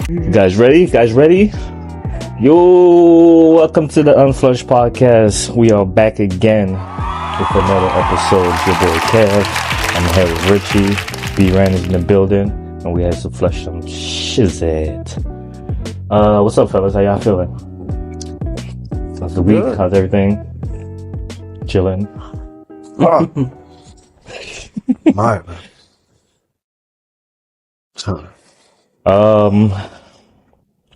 You guys ready? Yo, welcome to the Unflushed podcast. We are back again with another episode. It's your boy Kev. I'm here with Richie. B-Ran is in the building, and we had to flush some shit. What's up, fellas? How y'all feeling? How's the week? How's everything? Chilling. My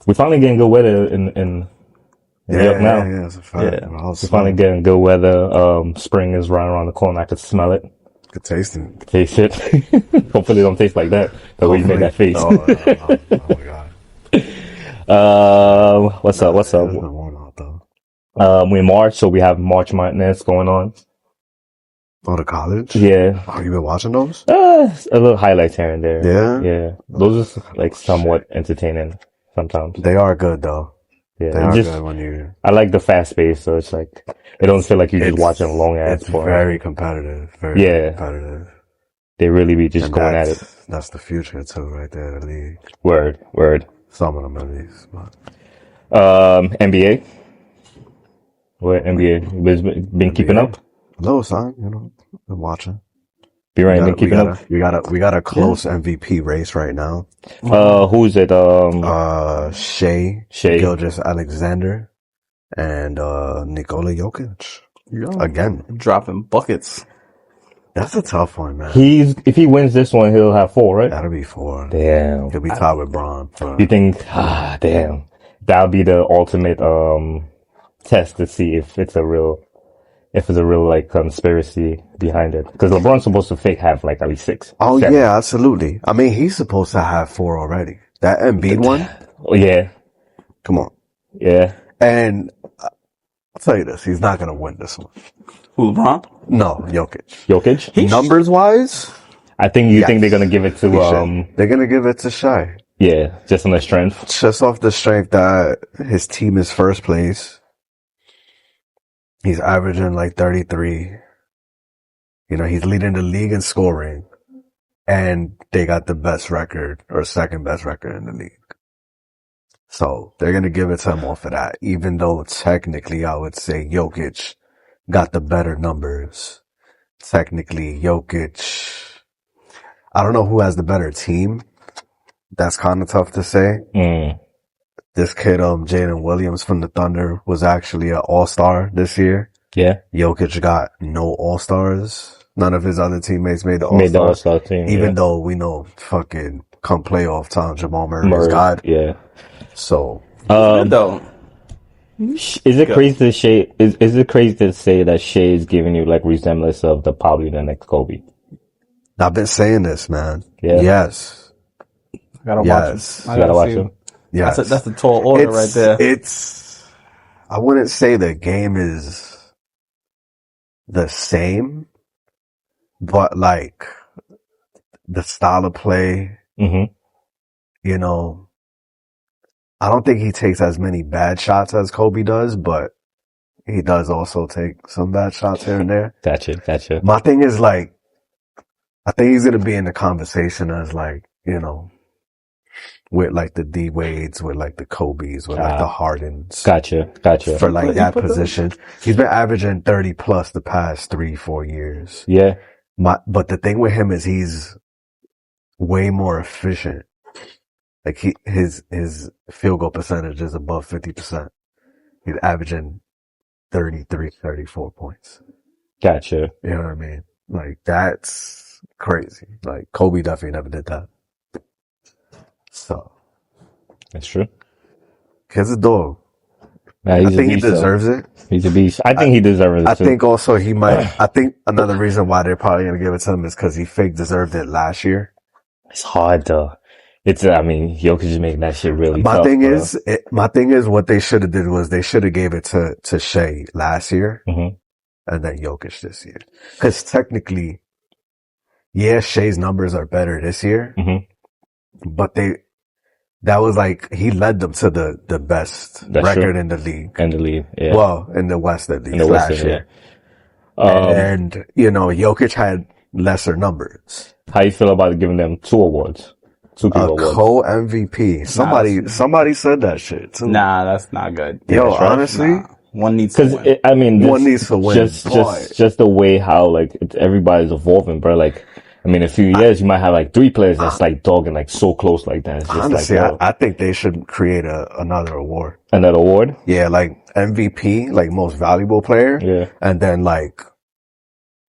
we finally getting good weather in New York now. Yeah, it's a fact. We're finally getting good weather. Spring is right around the corner. I could smell it. Good tasting. Taste it. Hopefully it don't taste like that. The way you made that face. Oh my god. What's up? It's been warm out though. We're in March, so we have March Madness going on. Oh, to college? Yeah. Oh, you been watching those? A little highlights here and there. Yeah? Yeah. Those are like somewhat entertaining sometimes. They are good though. Yeah. They are good when you... I like the fast pace, so it's like, it don't feel like you're just watching a long ass It's very competitive. Very competitive. They really be just going at it. That's the future too, right there, the league. Word. Some of them at least. But... NBA? What NBA? You been keeping up? Little son, been watching. Been keeping up? We got a close MVP race right now. Who's it? Shai Gilgeous-Alexander and Nikola Jokic. Yeah. Again. Dropping buckets. That's a tough one, man. If he wins this one, he'll have 4, right? That'll be 4. Damn. He'll be tied with Braun. You think, damn. That'll be the ultimate, test to see if it's a real like conspiracy behind it. Because LeBron's supposed to have like at least 6. Oh 7. yeah, absolutely. I mean, he's supposed to have 4 already. That Embiid one? Oh yeah. Come on. Yeah. And I'll tell you this, he's not going to win this one. Who, LeBron? No, Jokic. Jokic? Numbers wise? I think think they're going to give it to, they're going to give it to Shai. Yeah, just on the strength. Just off the strength that his team is first place. He's averaging like 33. He's leading the league in scoring. And they got the best record or second best record in the league. So they're going to give it to him off of that. Even though technically I would say Jokic got the better numbers. Technically Jokic, I don't know who has the better team. That's kind of tough to say. This kid, Jalen Williams from the Thunder was actually an all-star this year. Yeah. Jokic got no all-stars. None of his other teammates made the all-star team. Even though we know fucking come playoff time, Jamal Murray is God. Yeah. So. Is it crazy to say, is it crazy to say that Shai is giving you like resemblance of probably the next Kobe? I've been saying this, man. Yeah. Yes. I gotta watch him. I gotta watch him. Yes. That's a tall order right there. I wouldn't say the game is the same, but like the style of play, I don't think he takes as many bad shots as Kobe does, but he does also take some bad shots here and there. Gotcha. My thing is like, I think he's going to be in the conversation as like, with like the D Wades, with like the Kobe's, with like the Hardens. Gotcha. For like that position. He's been averaging 30 plus the past 3-4 years. Yeah. But the thing with him is he's way more efficient. Like his field goal percentage is above 50%. He's averaging 33, 34 points. Gotcha. You know what I mean? Like that's crazy. Like Kobe definitely never did that. So. That's true. Kid's a dog. Nah, I think he deserves it. He's a beast. I think he deserves it I too. think also he might, I think another reason why they're probably going to give it to him is because he fake deserved it last year. It's hard though. Jokic is making that shit really tough. My thing is what they should have did was they should have gave it to Shai last year and then Jokic this year. Cause technically, Shai's numbers are better this year, but that was like, he led them to the best record in the league. Yeah. Well, in the West at least last year. And Jokic had lesser numbers. How you feel about giving them 2 awards? Two A people awards. co-MVP. Somebody said that shit too. Nah, that's not good. Yo, That's right. honestly, Nah. One needs to win. I mean, one needs to win. just the way how like everybody's evolving, bro. Like, I mean, in a few years you might have like 3 players that's like dogging like so close like that. It's just honestly, like, I think they should create another award. another award. Yeah, like MVP, like most valuable player. Yeah. And then like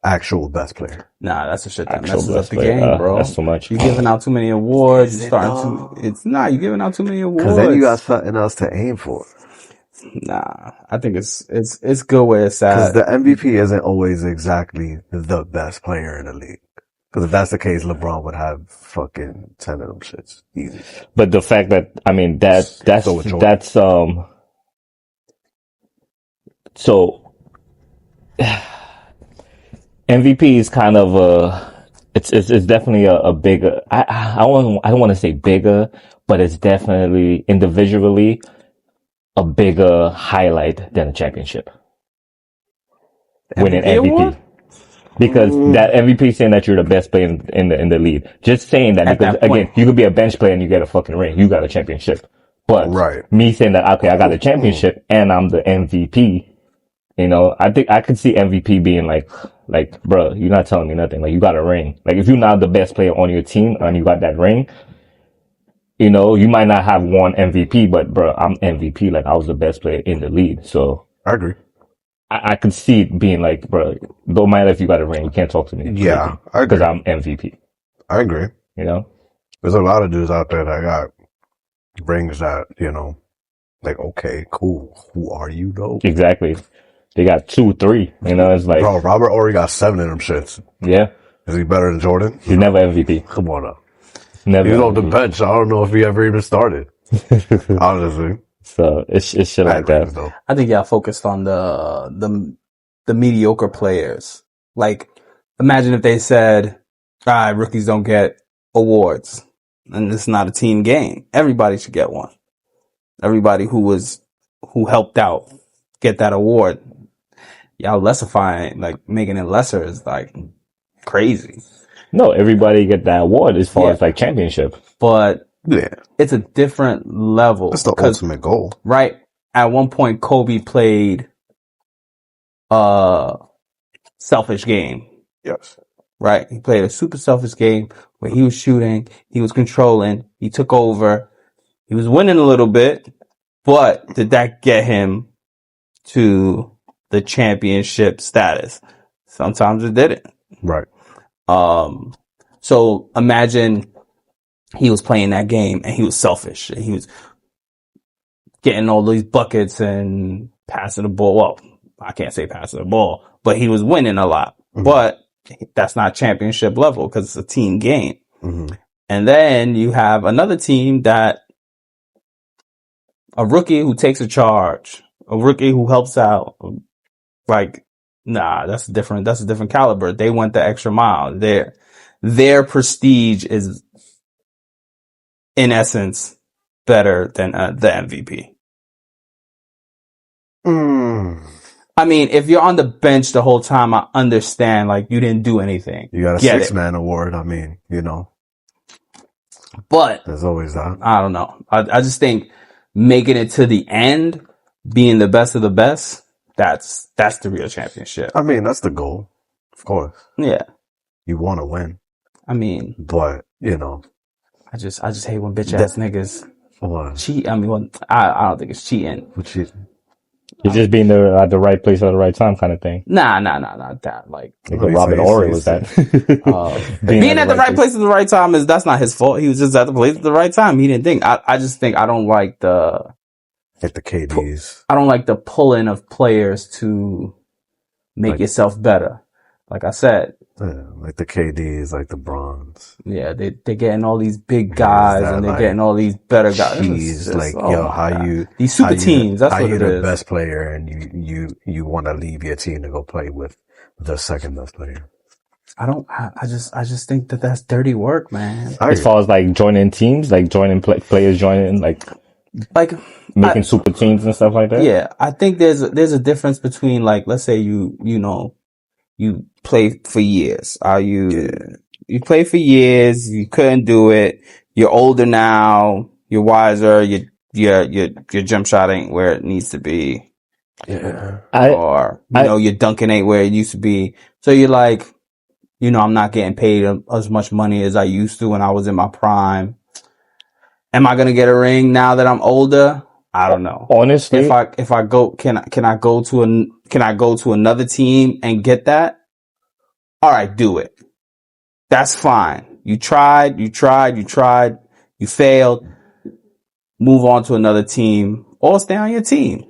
actual best player. Nah, that's the shit that Actual messes up best the player. game, bro. That's too much. You're giving out too many awards. You're giving out too many awards. Cause then you got something else to aim for. Nah, I think it's good where it's Cause at. the MVP isn't always exactly the best player in the league. Cause if that's the case, LeBron would have fucking 10 of them shits. Easy. But the fact that, I mean, that's so MVP is kind of it's definitely a bigger, I don't want to say bigger, but it's definitely individually a bigger highlight than a championship. Winning MVP. Award? Because that MVP saying that you're the best player in the league. Just saying that, because again, you could be a bench player and you get a fucking ring. You got a championship. But me saying that, okay, I got a championship and I'm the MVP, you know, I think I could see MVP being like, bro, you're not telling me nothing. Like, you got a ring. Like, if you're not the best player on your team and you got that ring, you know, you might not have won MVP, but bro, I'm MVP. Like, I was the best player in the league. So I agree. I could see it being like, bro, don't matter if you got a ring, you can't talk to me. Yeah, I agree. Because I'm MVP. I agree. You know? There's a lot of dudes out there that got rings that, you know, like, okay, cool. Who are you though? Exactly. They got 2, 3. You know, it's like, bro, Robert Horry got 7 of them shits. Yeah. Is he better than Jordan? He's never MVP. Come on up. Never. He's off the bench. I don't know if he ever even started. Honestly. So it's shit like that. Though. I think y'all focused on the mediocre players. Like, imagine if they said, rookies don't get awards. And it's not a team game. Everybody should get one. Everybody who helped out get that award. Y'all lessifying, like making it lesser is like crazy. No, everybody get that award as far as like championship. But yeah, it's a different level. That's the ultimate goal. Right. At one point, Kobe played a selfish game. Yes. Right. He played a super selfish game where he was shooting, he was controlling, he took over, he was winning a little bit, but did that get him to the championship status? Sometimes it didn't. Right. So imagine he was playing that game and he was selfish and he was getting all these buckets and passing the ball. Well, I can't say passing the ball, but he was winning a lot. Mm-hmm. But that's not championship level because it's a team game. Mm-hmm. And then you have another team that a rookie who takes a charge, a rookie who helps out. Like, nah, that's a different caliber. They went the extra mile. Their prestige is, in essence, better than the MVP. I mean, if you're on the bench the whole time, I understand, like, you didn't do anything. You got a 6-man award. I mean, you know. But there's always that. I don't know. I just think making it to the end, being the best of the best, that's the real championship. I mean, that's the goal. Of course. Yeah. You want to win. I mean, but, you know. I just hate when bitch ass niggas what? cheat. I mean, well, I don't think it's cheating. What cheating? It's just being there at the right place at the right time kind of thing. Nah, not that. Like Robin Horry was that. Being at the right place at the right time that's not his fault. He was just at the place at the right time. He didn't think. I just think I don't like the KDs. I don't like the pulling of players to make yourself better. Like I said. Yeah, like the KDs, like the Bronze. Yeah, they're getting all these big guys and they're getting all these better guys. Just, like, these super teams, that's what it is. How you the best player and you want to leave your team to go play with the second best player. I just think that's dirty work, man. As far as like joining teams, like joining players joining, like making super teams and stuff like that. Yeah, I think there's a difference between, like, let's say you play for years. You play for years, you couldn't do it, you're older now, you're wiser, your jump shot ain't where it needs to be. Yeah. Or, your dunking ain't where it used to be. So you're like, I'm not getting paid as much money as I used to when I was in my prime. Am I going to get a ring now that I'm older? I don't know. Honestly, if I go, can I go to another team and get that? All right, do it. That's fine. You tried, you failed. Move on to another team or stay on your team.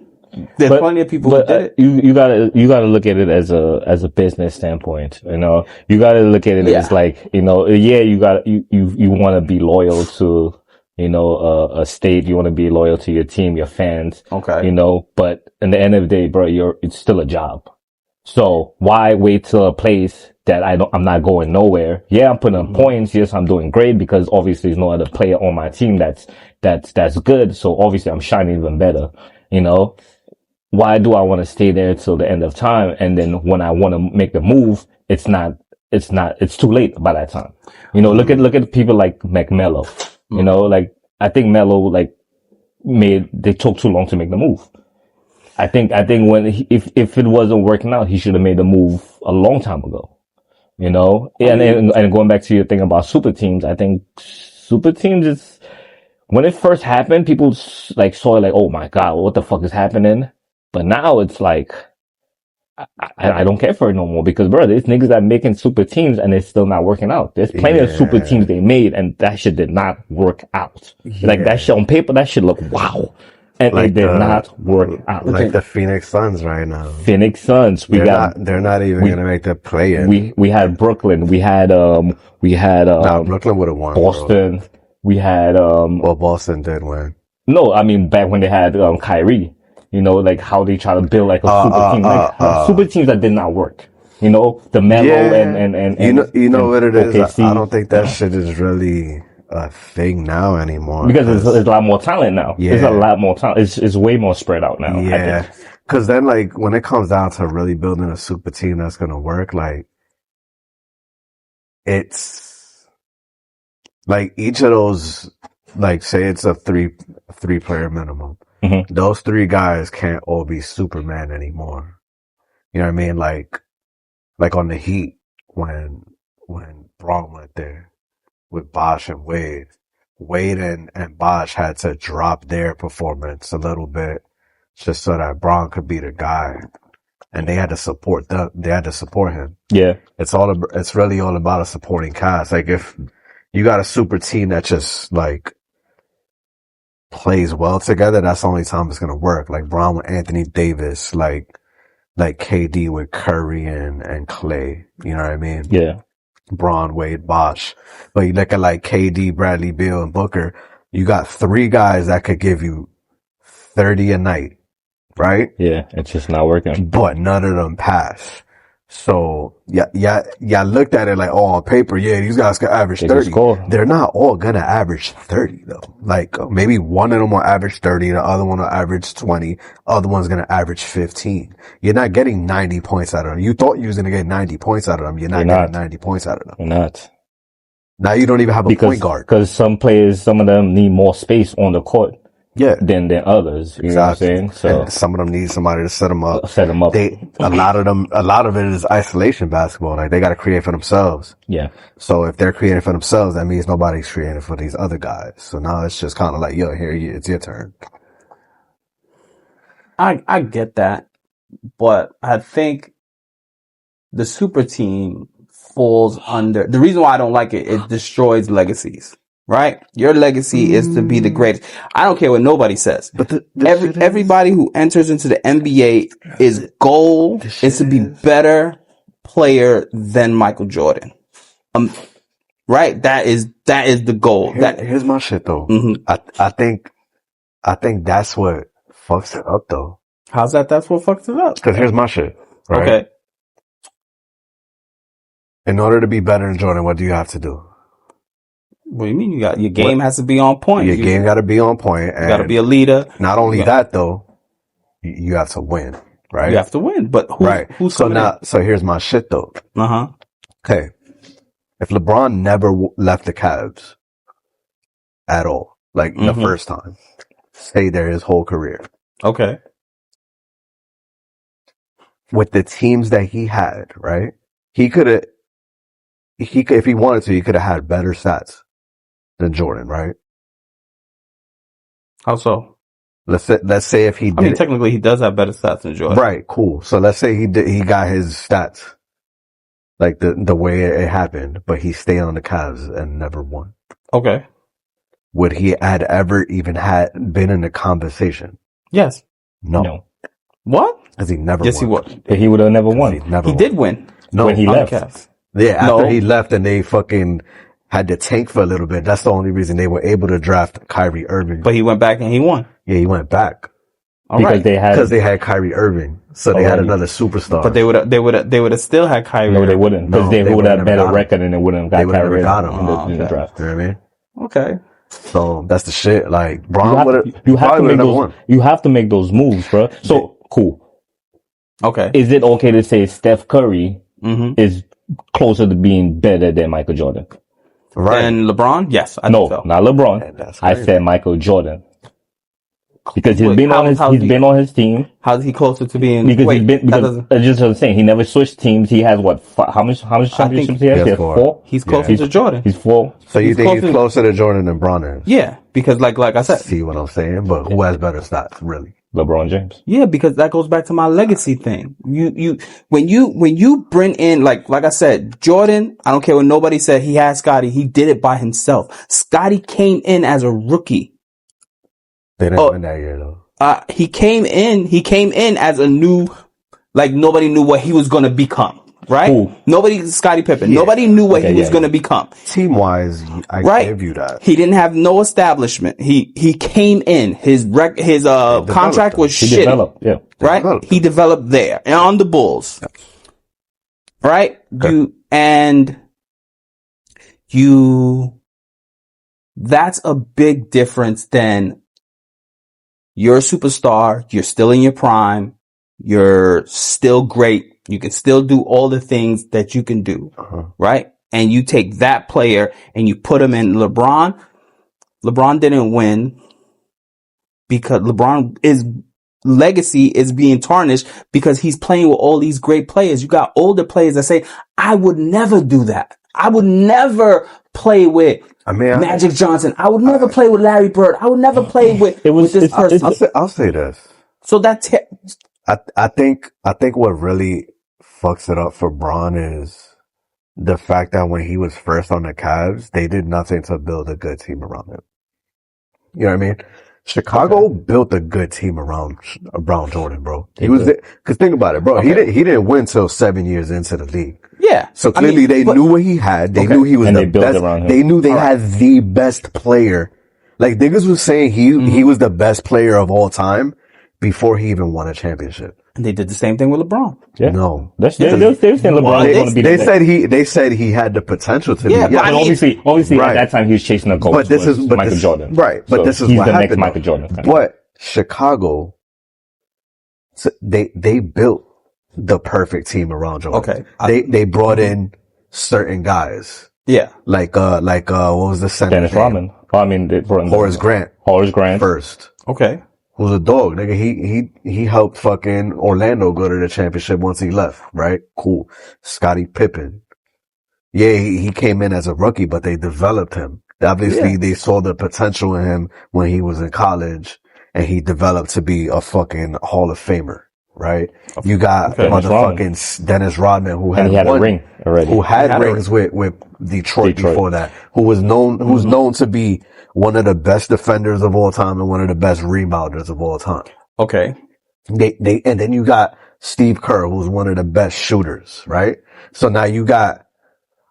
There's plenty of people who did it. You gotta look at it as a business standpoint. You gotta look at it as like, you want to be loyal to, a state. You want to be loyal to your team, your fans. Okay. But in the end of the day, bro, it's still a job. So why wait till a place that I'm not going nowhere? Yeah, I'm putting up points. Yes, I'm doing great because obviously there's no other player on my team that's good. So obviously I'm shining even better. Why do I want to stay there till the end of time? And then when I want to make the move, it's too late by that time. Look at people like McMello. Like I think Melo they took too long to make the move. I think when if it wasn't working out, he should have made the move a long time ago. And going back to your thing about super teams, I think super teams is when it first happened, people saw it like, oh my god, what the fuck is happening? But now it's like I don't care for it no more because bro, there's niggas that making super teams and it's still not working out. There's plenty of super teams they made and that shit did not work out. Like that shit on paper, that shit looked wow. And it did not work out. Like the Phoenix Suns right now. Phoenix Suns. They're not even gonna make the play in. We had Brooklyn. We had Brooklyn would have won. Boston. Bro. We had Boston did win. No, I mean back when they had Kyrie. Like how they try to build like a super team. Super teams that did not work. The Melo and you know what it is? OKC. I don't think that shit is really a thing now anymore. Because there's a lot more talent now. Yeah. There's a lot more talent. It's way more spread out now. Yeah. Cause then like when it comes down to really building a super team that's gonna work, like it's like each of those, like say it's a three player minimum. Mm-hmm. Those three guys can't all be Superman anymore. You know what I mean? Like on the Heat when Braun went there with Bosh and Wade. Wade and Bosh had to drop their performance a little bit just so that Braun could be the guy. And they had to support him. Yeah. It's really all about a supporting cast. Like if you got a super team that just like plays well together, that's the only time it's gonna work. Like Braun with Anthony Davis, like KD with Curry and Clay. You know what I mean? Yeah. Braun, Wade, Bosh. But you look at like KD, Bradley Beal, and Booker, you got three guys that could give you 30 a night, right? Yeah, it's just not working. But none of them pass. So, yeah, looked at it like, oh, on paper, yeah, these guys can average 30. They're not all gonna average 30 though. Like, maybe one of them will average 30, the other one will average 20, other one's gonna average 15. You're not getting 90 points out of them. You thought you was gonna get 90 points out of them. You're not getting 90 points out of them. You're not. Now you don't even have a point guard. Because some of them need more space on the court. Yeah. Than others. You know what I'm saying? So and some of them need somebody to set them up. A lot of it is isolation basketball. Like they got to create for themselves. Yeah. So if they're creating for themselves, that means nobody's creating for these other guys. So now it's just kind of like, yo, it's your turn. I get that, but I think the super team falls under the reason why I don't like it. It destroys legacies. Right? Your legacy is to be the greatest. I don't care what nobody says. But everybody who enters into the NBA is goal is to be better player than Michael Jordan. Right? That is the goal. Here's my shit though. Mm-hmm. I think that's what fucks it up though. How's that? That's what fucks it up. Cause here's my shit. Right? Okay. In order to be better than Jordan, what do you have to do? What do you mean? Your game has to be on point. Your game got to be on point. You got to be a leader. Not only that though, you have to win, right? You have to win, but who's so here's my shit though. Okay. If LeBron never left the Cavs, at all. Like the first time. Stayed there his whole career. Okay. With the teams that he had, right? He could, if he wanted to, he could have had better stats than Jordan, right? How so? Let's say if he did. I mean, technically he does have better stats than Jordan. Right, cool. So let's say he got his stats like the way it happened, but he stayed on the Cavs and never won. Okay. Would he had ever even been in the conversation? Yes. No. What? Because he never Yes, won. he would. But he would have never won. He Did win. No, when he on left. the Cavs. Yeah, after he left and they fucking had to tank for a little bit. That's the only reason they were able to draft Kyrie Irving. But he went back and he won. Yeah, he went back. Because they had Kyrie Irving. So they had another superstar. But they would have still had Kyrie. No, they wouldn't. Because they would have better record and they wouldn't have got Kyrie in the draft. You know what I mean? Okay. So that's the shit. Like Bron you have to make those moves, bro. So cool. Okay. Is it okay to say Steph Curry is closer to being better than Michael Jordan? Right. And LeBron? Yes, I think so. Not LeBron. I said Michael Jordan. Because he's been on his team. How's he closer to being? Because just what I'm saying, he never switched teams. He has what? How much championships he has? He has 4. He's closer to Jordan. He's 4. So you think he's closer to Jordan than Bron is? Yeah, because like I said, see what I'm saying? But who has better stats, really? LeBron James. Yeah, because that goes back to my legacy thing. When you bring in, like I said, Jordan, I don't care what nobody said, he had Scottie, he did it by himself. Scottie came in as a rookie. They didn't win that year though. He came in as a new, like nobody knew what he was going to become. Right? Ooh. Scottie Pippen. Yeah. Nobody knew what he was going to become. Team wise, I give you that. He didn't have no establishment. He came in. His contract was shitty. Developed, yeah. Right? He developed there and on the Bulls. Yeah. Right? Okay. That's a big difference than you're a superstar. You're still in your prime. You're still great. You can still do all the things that you can do, right? And you take that player and you put him in LeBron. LeBron didn't win because LeBron's legacy is being tarnished because he's playing with all these great players. You got older players that say, I would never do that. I would never play with Magic Johnson. I would never play with Larry Bird. I would never play with this person. I'll say this. So that's I think what really fucks it up for Bron is the fact that when he was first on the Cavs, they did nothing to build a good team around him. You know what I mean? Chicago built a good team around Jordan, bro. He was there, cause think about it, bro. Okay. He didn't win till 7 years into the league. Yeah. So clearly they knew what he had. They knew he was the best. They knew they had the best player. Like niggas was saying he was the best player of all time before he even won a championship. And they did the same thing with LeBron. Yeah. No. They said LeBron was going to be they said he had the potential to be. Yeah, but obviously at that time he was chasing a goal. But this is Michael Jordan. Right. But so this is he's what the happened. Next Michael Jordan. But Chicago, they built the perfect team around Jordan. Okay. They brought in certain guys. Yeah. Like what was the center? Dennis Rodman. They brought in Horace Grant. First. Okay. Who's a dog, nigga. He helped fucking Orlando go to the championship once he left, right? Cool. Scottie Pippen. Yeah, he came in as a rookie, but they developed him. Obviously, they saw the potential in him when he was in college, and he developed to be a fucking Hall of Famer, right? You got motherfucking Dennis Rodman, who had a ring already. Who had rings with Detroit before that, who's known to be one of the best defenders of all time and one of the best rebounders of all time. Okay. And then you got Steve Kerr, who's one of the best shooters, right? So now you got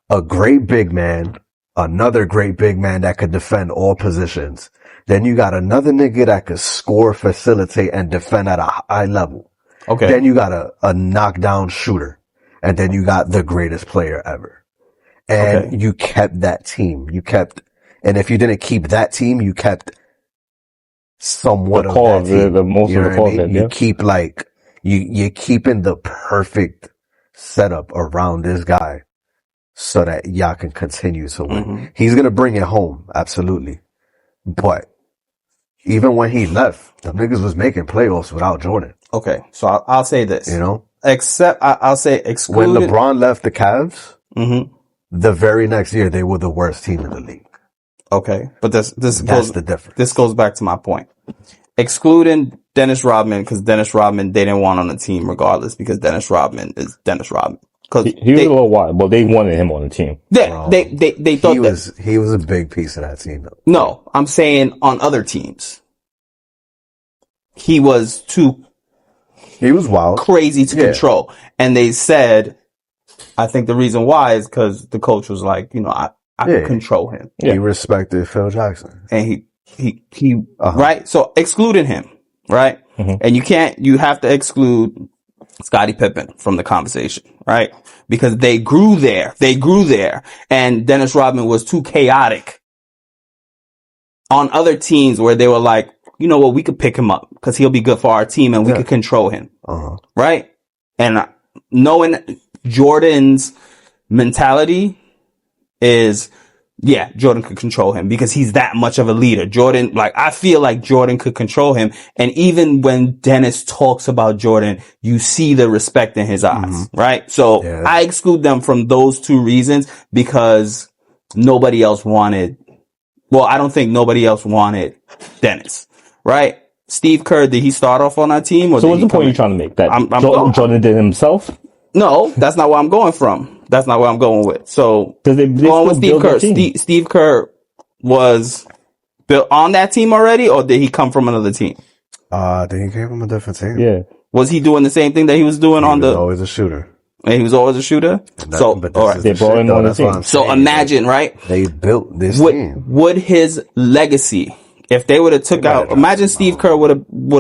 a great big man, another great big man that could defend all positions. Then you got another nigga that could score, facilitate, and defend at a high level. Okay. Then you got a knockdown shooter. And then you got the greatest player ever. And you kept that team. And if you didn't keep that team, you kept somewhat of that team. You keep you're keeping the perfect setup around this guy so that y'all can continue to win. He's going to bring it home. Absolutely. But even when he left, the niggas was making playoffs without Jordan. Okay, so I'll say this. You know? Except, I'll say When excluded. LeBron left the Cavs, Mm-hmm. the very next year, they were the worst team in the league. Okay, but that's the difference. This goes back to my point. Excluding Dennis Rodman, because Dennis Rodman, they didn't want on the team regardless, because Dennis Rodman is Dennis Rodman. Because He was a little wild, but they wanted him on the team. they thought he was a big piece of that team, though. No, I'm saying on other teams. He was too He was wild. crazy to control. And they said, I think the reason why is because the coach was like, I could control him. He respected Phil Jackson. And he right? So excluding him, right? Mm-hmm. And you have to exclude Scottie Pippen from the conversation, right? Because they grew there. And Dennis Rodman was too chaotic on other teams where they were like, you know what, we could pick him up because he'll be good for our team and we could control him. Right? And knowing Jordan's mentality is, Jordan could control him because he's that much of a leader. Jordan, I feel like Jordan could control him. And even when Dennis talks about Jordan, you see the respect in his eyes, right? So I exclude them from those two reasons because nobody else wanted, I don't think nobody else wanted Dennis, right? Steve Kerr, did he start off on our team? Or so what's the point you're trying to make? That Jordan did himself? No, that's not where I'm going from. That's not where I'm going with. So, they going with Steve Kerr. Steve Kerr was built on that team already, or did he come from another team? I think he came from a different team. Yeah. Was he doing the same thing that he was doing He was always a shooter. And he was always a shooter? All right. They brought him on the team. So imagine, right? They built this team. Would his legacy, if they would have took out, imagine Steve Kerr would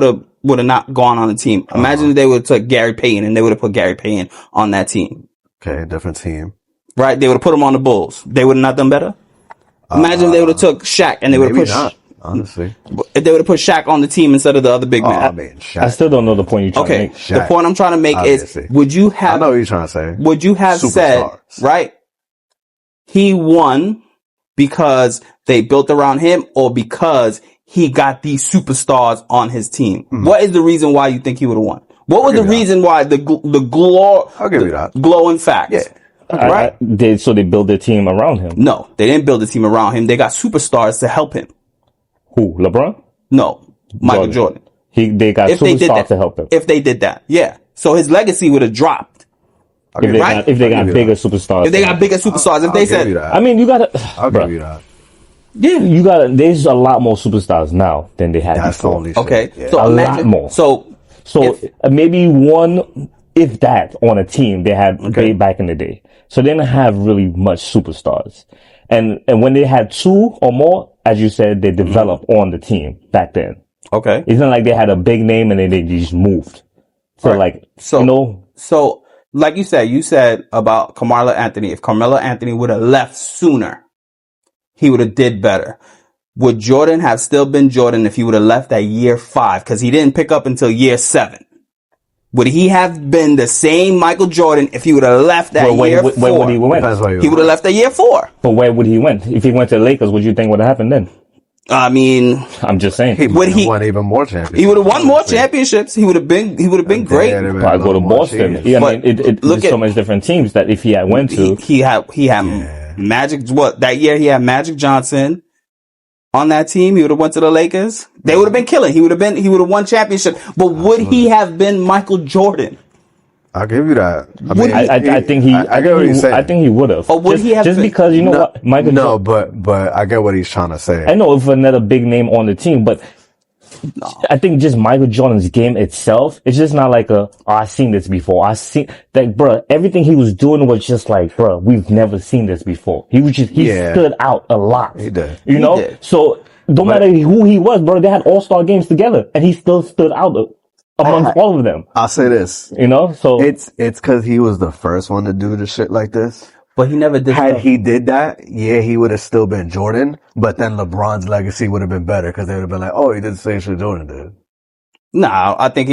have not gone on the team. Imagine if they would have took Gary Payton and they would have put Gary Payton on that team. Okay, different team. Right? They would have put him on the Bulls. They would have not done better? Imagine if they would have took Shaq and they would have put honestly. If they would have put Shaq on the team instead of the other big man. Shaq. I still don't know the point you're trying to make. The point I'm trying to make is, would you have... I know what you're trying to say. Would you have said, right, he won because they built around him or because he got these superstars on his team? What is the reason why you think he would have won? What was the reason why the glowing facts? Yeah. Right? So they built their team around him? No, they didn't build a team around him. They got superstars to help him. Who? LeBron? No, Michael Jordan. They got superstars to help him. If they did that, yeah. So his legacy would have dropped. If they got bigger superstars. If they got bigger superstars. If they said... I mean, you gotta... I'll give you that. Yeah. You gotta... There's a lot more superstars now than they had That's before. the only shit. Okay. Yeah. So a imagine, lot more. So maybe one, if that, on a team they had way back in the day. So they didn't have really much superstars. And when they had two or more, as you said, they developed on the team back then. Okay. It's not like they had a big name and then they just moved. So So like you said about Carmelo Anthony. If Carmelo Anthony would have left sooner, he would have did better. Would Jordan have still been Jordan if he would have left at year 5? Because he didn't pick up until year 7. Would he have been the same Michael Jordan if he would have left at year 4? Where would he went? He would have left at year 4. But where would he went? If he went to the Lakers, what do you think would have happened then? I mean, I'm just saying. He would have won even more championships. He would have won more championships. He would have been great. Probably go to Boston. Yeah, I mean, there's so many different teams that if he had went to, he had Magic. What that year he had Magic Johnson on that team. He would have went to the Lakers. They would have been killing. He would have won championship. But would he have been Michael Jordan? I'll give you that. I think he. I get what he's saying. I think he would have. Or would he have just been? because you know what, Michael? No, but I get what he's trying to say. I know if another big name on the team, but I think just Michael Jordan's game itself, it's just not like I've seen this before. Bro, everything he was doing was just like, bro, we've never seen this before. He stood out a lot. He did. You know? So no matter who he was, bro, they had all-star games together and he still stood out amongst all of them. I'll say this. You know? So it's cause he was the first one to do the shit like this. But he never did. Had he did that, yeah, he would have still been Jordan, but then LeBron's legacy would have been better because they would have been like, oh, he did the same shit Jordan did. No, I think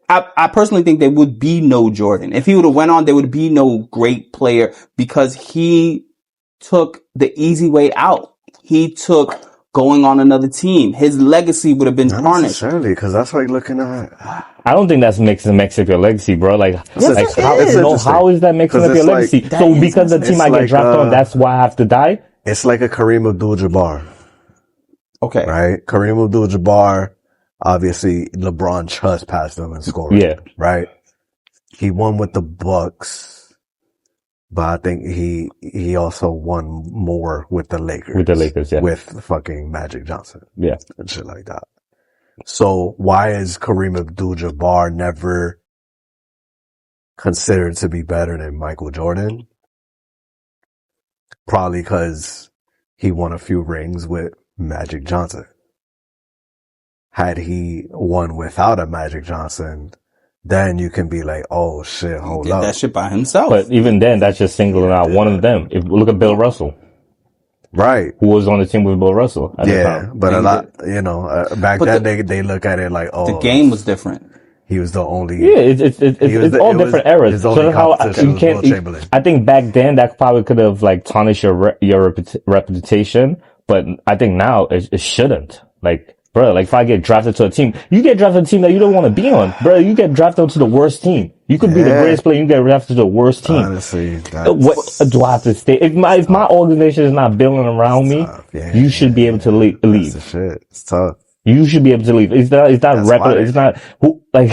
I personally think there would be no Jordan. If he would have went on, there would be no great player because he took the easy way out. He took going on another team. His legacy would have been Not tarnished. necessarily, because that's like looking at. I don't think that's mixing up your legacy, bro. Like, Yes, it how, is. no, how is that mixing 'Cause up your it's legacy? like- So because the team I get like, drafted on, that's why I have to die? It's like a Kareem Abdul-Jabbar, Okay. right? Kareem Abdul-Jabbar, obviously LeBron trespassed him in scoring. Yeah. Right? He won with the Bucks, but I think he also won more with the Lakers. With the Lakers, yeah. With fucking Magic Johnson. Yeah. And shit like that. So why is Kareem Abdul-Jabbar never considered to be better than Michael Jordan? Probably because he won a few rings with Magic Johnson. Had he won without a Magic Johnson, then you can be like, oh shit, He hold did up. that shit by himself. But even then, that's just singling out one of them. If look at Bill Russell, Right. who was on the team with Bill Russell at the Yeah. time. But He a lot, back But then they look at it like, oh, the game was different. he was the only. Yeah, it's all different eras. His So only that's how competition you was can't. Will Chamberlain. I think back then that probably could have like tarnished your reputation, but I think now it shouldn't. Like, bro, like if I get drafted to a team, you get drafted to a team that you don't want to be on, bro. You get drafted to the worst team. You could be the Yeah. greatest player, you get drafted to the worst team. Honestly, What do I have to stay? If my organization is not building around me, tough. Yeah, you should be able to that's the leave. shit. It's tough. You should be able to leave. It's not That's reputable. why. It's not who like,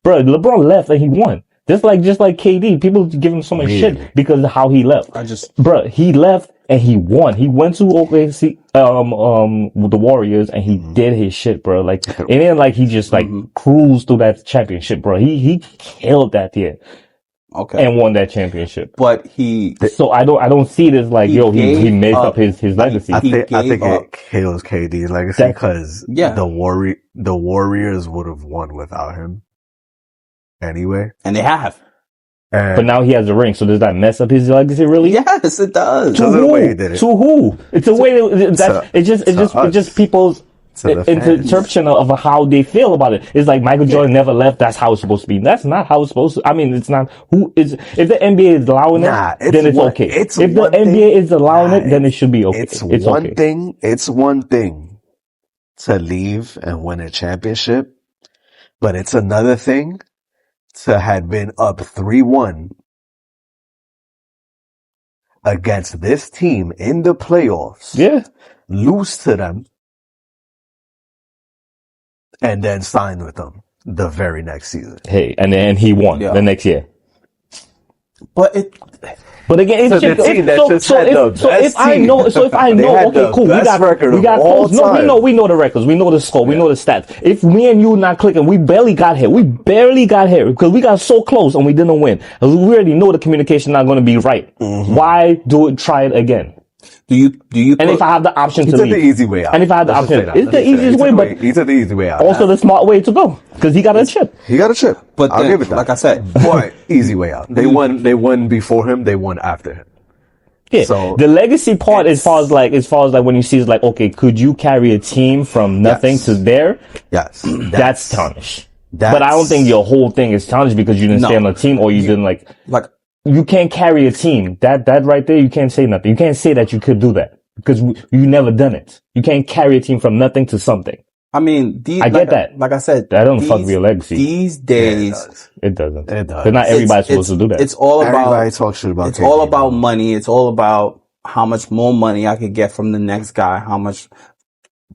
bro. LeBron left and he won. Just like KD, people give him so much Yeah. shit because of how he left. Bro, he left and he won. He went to OKC, with the Warriors and he did his shit, bro. Like, it ain't like he just like cruised through that championship, bro. He killed that year Okay. and won that championship. But he, So I don't see this like, He he gave made up. up his legacy. I He think gave up. it kills KD's legacy That- because Yeah. the Warriors would have won without him anyway. and they have. And But now he has a ring, so does that mess up his legacy really? Yes, it does. To Because of the who? way he did it. To who? It's a way that it's us. just people's To the fans. interpretation of how they feel about it. It's like Michael Jordan never left. That's how it's supposed to be. That's not how it's supposed to. I mean, it's not. Who is? If the NBA is allowing Nah, it, then it's okay. it's If the one NBA thing- is allowing Nah, it, then it should be okay. It's It's one okay. thing. It's one thing to leave and win a championship, but it's another thing to had been up 3-1 against this team in the playoffs, Yeah. lose to them, and then sign with them the very next season. Hey, and then he won Yeah. the next year. But it, But again, So the team that just had the best if I team. know, They had okay, the cool, best record we of got all close. No, time. we know the records, we know the score, we know the stats. If me and you not clicking, we barely got here. We barely got here because we got so close and we didn't win. We already know the communication not going to be right. Mm-hmm. Why do it? Try it again. do you, And if I have the option He to took leave, the easy way out. and if I had the Let's just option, say that. it's Let's the just say that. easiest He way, took but he took the easy way out. also the smart way to go because he got a chip. He got a chip. But I'll then, give it that. like I said, But easy way out. They won before him. They won after him. Yeah. So, the legacy part, as far as like when you see it's like, okay, could you carry a team from nothing Yes. to there? Yes, That's tarnished. that's- But I don't think your whole thing is tarnished because you didn't No. stay on a team or you didn't like, like, you can't carry a team. That right there, you can't say nothing. You can't say that you could do that because you never done it. You can't carry a team from nothing to something. I mean, I get that. Like I said, That don't fuck with your legacy. These Yeah, days, It doesn't. It does. But not everybody's supposed to do that. It's all Everybody about, talks shit about it's KD, all about bro. money. It's all about how much more money I could get from the next guy. How much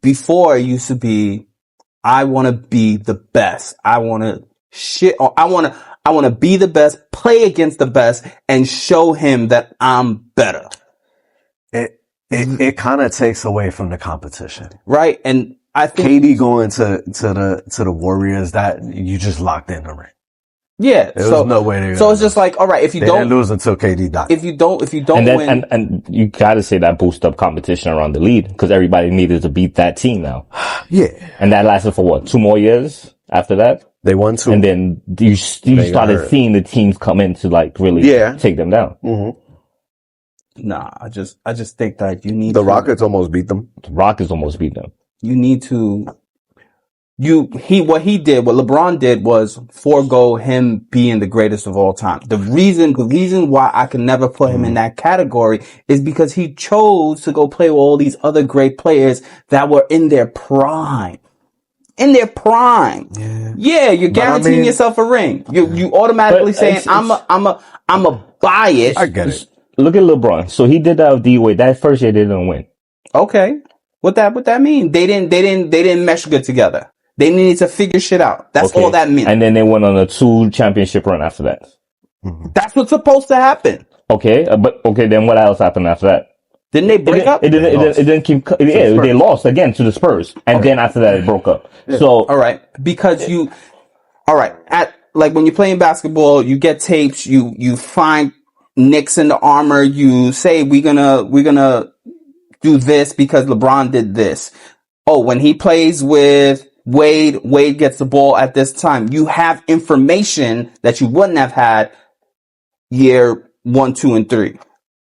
before it used to be, I want to be the best. I want to shit, or I want to be the best, play against the best and show him that I'm better. It kind of takes away from the competition. Right. And I think, KD going to the Warriors, that you just locked in the ring. yeah. There was no way they So it's just like, all right, if you they don't didn't lose until KD died. if you don't and then, win, and you gotta say that boost up competition around the lead because everybody needed to beat that team now. Yeah, And that lasted for what? 2 more years after that? they won 2. And then you started hurt. seeing the teams come in to like really Yeah. take them down. nah, I just think that you need The to, Rockets almost beat them. The Rockets almost beat them. you need to what LeBron did was forego him being the greatest of all time. The reason why I can never put him in that category is because he chose to go play with all these other great players that were in their prime. In their prime. Yeah, you're guaranteeing yourself a ring. You automatically saying, I'm a buy it. I get it. Look at LeBron. So he did that with D-Wade. That first year they didn't win. Okay. What that mean? They didn't mesh good together. They needed to figure shit out. That's all that meant. And then they went on a 2 championship run after that. That's what's supposed to happen. Okay, then what else happened after that? Didn't they break up? It didn't keep. They lost again to the Spurs, and then after that it broke up. So all right, because at like when you're playing basketball, you get tapes, you find nicks in the armor, you say we're gonna do this because LeBron did this. Oh, when he plays with Wade gets the ball at this time. You have information that you wouldn't have had year 1, 2, and 3.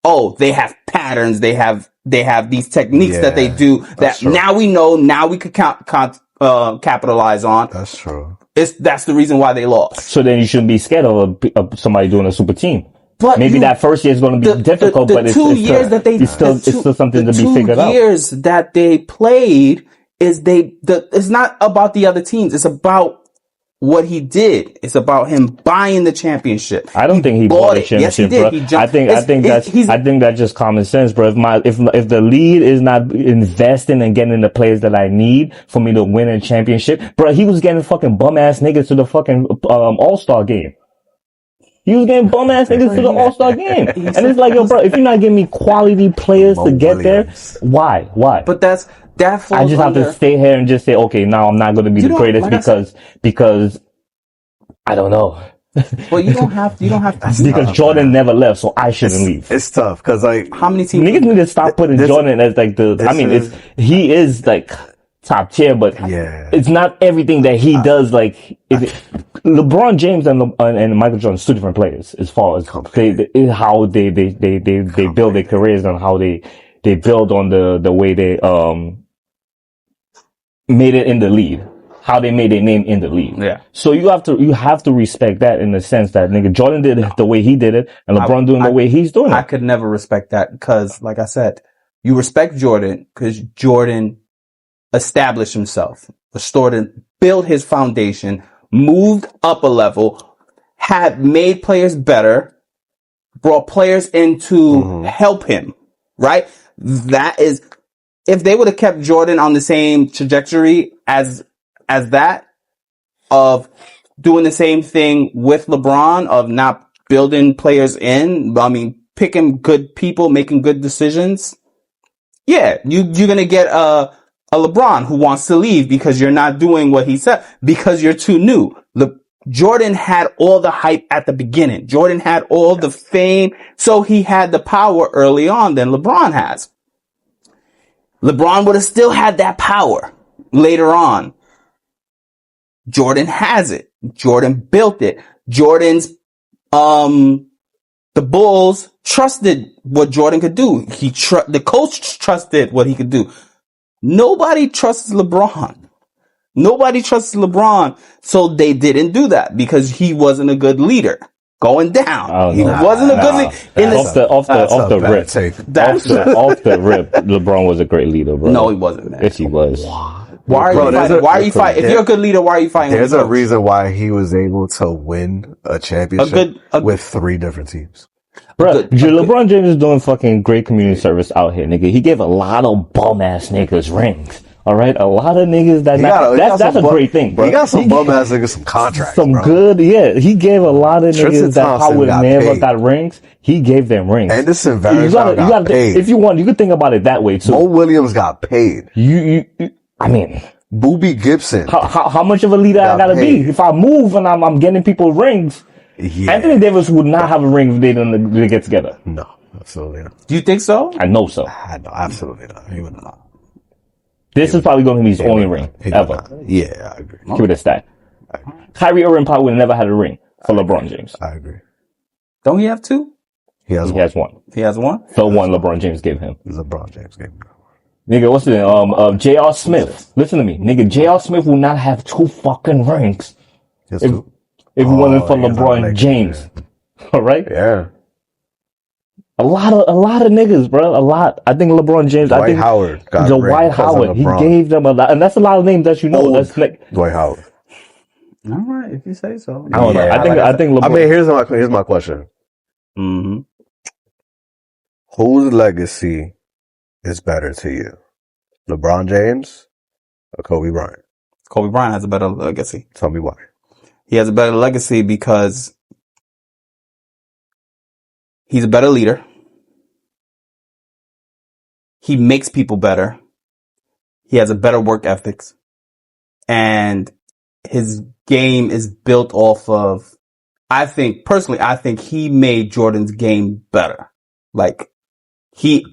Oh, they have patterns. They have these techniques that they do that now we know. Now we could capitalize on. That's true. That's the reason why they lost. So then you shouldn't be scared of somebody doing a super team. But maybe that first year is going to be difficult, but it's still something to be figured out. The 2 years that they played it's not about the other teams. It's about what he did. It's about him buying the championship. I don't think he bought the championship, yes, bro. I think that's just common sense, bro. If the league is not investing and getting the players that I need for me to win a championship, bro, he was getting fucking bum ass niggas to the fucking All-Star game. He was getting bum ass niggas to the All-Star game. And it's like, yo, bro, if you're not giving me quality players to get there, why? But that falls I just have to stay here and just say, okay, now I'm not going to be the greatest because I don't know. Well, you don't have to. Because Jordan never left, so I shouldn't leave. It's tough because like how many teams niggas need to stop putting Jordan as like he is like top tier, but it's not everything that he does. Like LeBron James and Michael Jordan, 2 different players as far as how they build their careers and how they build on the way they made it in the league, how they made their name in the league. Yeah. So you have to respect that in the sense that nigga Jordan did it the way he did it, and LeBron doing the way he's doing it. I could never respect that because, like I said, you respect Jordan because Jordan established himself, built his foundation, moved up a level, had made players better, brought players in to help him. Right? That is. If they would have kept Jordan on the same trajectory as that of doing the same thing with LeBron of not building players in, I mean, picking good people, making good decisions. Yeah, you're going to get a LeBron who wants to leave because you're not doing what he said because you're too new. Jordan had all the hype at the beginning. Jordan had all the fame, so he had the power early on than LeBron has. LeBron would have still had that power later on. Jordan has it. Jordan built it. The Bulls trusted what Jordan could do. The coach trusted what he could do. Nobody trusts LeBron. So they didn't do that because he wasn't a good leader. Going down. He wasn't a good leader. Off the rip, LeBron was a great leader, bro. No, he wasn't, man. Yes, he was. Why are you fighting? If you're a good leader, why are you fighting? There's a reason why he was able to win a championship with 3 different teams. Bro, LeBron James is doing fucking great community service out here, nigga. He gave a lot of bum ass niggas rings. All right, a lot of niggas that's a great thing, bro. He got some bum ass niggas, some contracts, good. Yeah, he gave a lot of niggas that probably never got rings. He gave them rings. Anderson Varejao got paid. If you want, you could think about it that way too. Mo Williams got paid. I mean, Boobie Gibson. How much of a leader I gotta be? If I move and I'm getting people rings, Anthony Davis would not have a ring if they didn't get together. No, absolutely not. Do you think so? I know so. No, absolutely not. He would not. This is probably going to be his only ring ever. Yeah, I agree. Give it a stat. Kyrie Irving probably would have never had a ring for LeBron James. I agree. Don't he have 2? He has one. He has one? The one LeBron James gave him. LeBron James gave him. Nigga, what's the name? J.R. Smith. Listen to me. Nigga, J.R. Smith will not have 2 fucking rings Just if, two. if it wasn't for He was on the LeBron Lakers, James. Alright? Yeah. A lot of niggas, bro. A lot. I think LeBron James, I Dwight think Howard got the ring White because of Howard, he LeBron. gave them a lot. And that's a lot of names that you know. Old That's like, Dwight Howard. All right, if you say so. I don't know. Yeah. I think LeBron. I mean, here's my question. Mm-hmm. Whose legacy is better to you? LeBron James or Kobe Bryant? Kobe Bryant has a better legacy. Tell me why. He has a better legacy because he's a better leader. He makes people better. He has a better work ethics. And his game is built off of, I think he made Jordan's game better. Like, he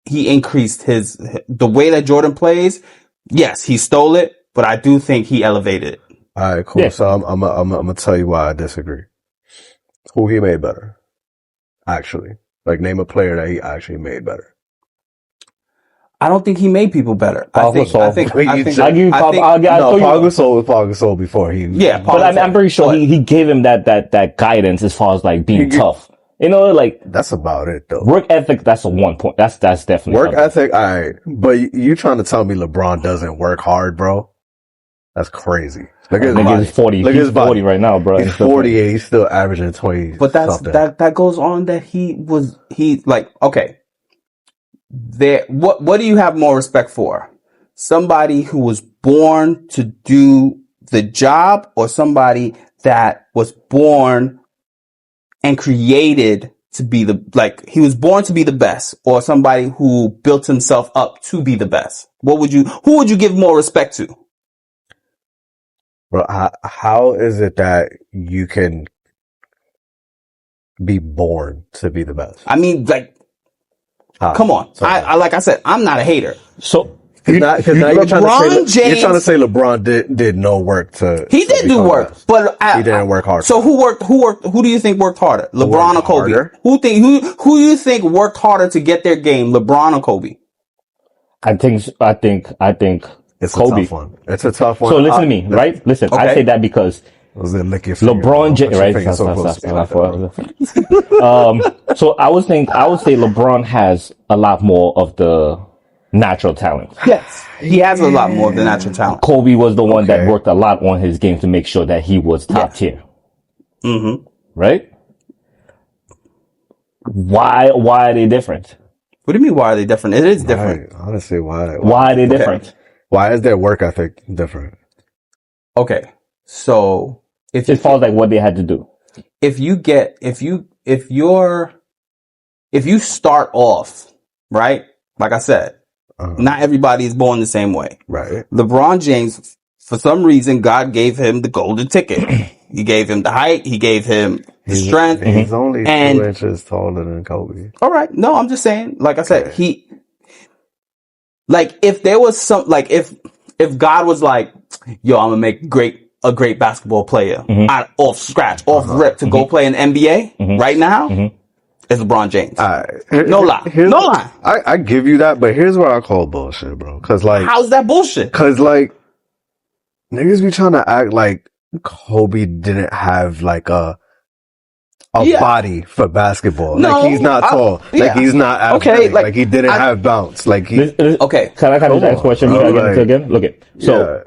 increased the way that Jordan plays. Yes, he stole it, but I do think he elevated it. All right, cool. Yeah. So I'm gonna tell you why I disagree. Who he made better? Actually, like name a player that he actually made better. I don't think he made people better. Paul Gasol. I think I'll give you Paul. No, Paul Gasol was Paul Gasol before he. Yeah, Paul But Gasol. I'm pretty sure he gave him that guidance as far as like being tough. You know, like That's about it though. work ethic. That's a 1 point. That's definitely Work other. ethic, alright. But you trying to tell me LeBron doesn't work hard, bro? That's crazy. Look at his Nigga body. is 40. Look at He's his body. 40 right now, bro. He's 48. He's still averaging 20. But something. that goes on that what do you have more respect for? Somebody who was born to do the job or somebody that was born and created to be he was born to be the best, or somebody who built himself up to be the best? Who would you give more respect to? Bro, how is it that you can be born to be the best? I mean, come on. I like I said, I'm not a hater. So Because now you're trying LeBron you're trying to say LeBron did no work to. He did do work, best. but He didn't work hard. So who do you think worked harder? LeBron or Kobe? harder? Who do you think worked harder to get their game? LeBron or Kobe? I think It's Kobe. a tough one. It's a tough one. So listen to me, right? Listen, I Okay. say that because Was it lick your finger, LeBron bro? James, Put your right? finger so close to me. So I would say LeBron has a lot more of the natural talent. Yes, he has a lot more than natural talent. Kobe was the one that Okay. worked a lot on his game to make sure that he was top tier. Mm-hmm. Right? Why are they different? What do you mean? Why are they different? It is different. Right. Honestly, why? Why are they different? Why is their work ethic different? Okay, so if As far as like what they had to do. if you start off right, like I said, not everybody is born the same way. Right. LeBron James, for some reason, God gave him the golden ticket. He gave him the height. He gave him the strength. He's only And- 2 inches taller than Kobe. All right. No, I'm just saying, like I said, if there was if God was like, yo, I'm going to make a great basketball player off scratch, off rip to go play in NBA right now, it's LeBron James. No lie. No lie. I give you that, but here's what I call bullshit, bro. Cause like, How's that bullshit? cause like, niggas be trying to act like Kobe didn't have like a body for basketball. No, like he's not tall. Like he's not athletic. Okay, like he didn't have bounce. Like he. Okay. Can I just ask a question? We gotta get into again. Look it. So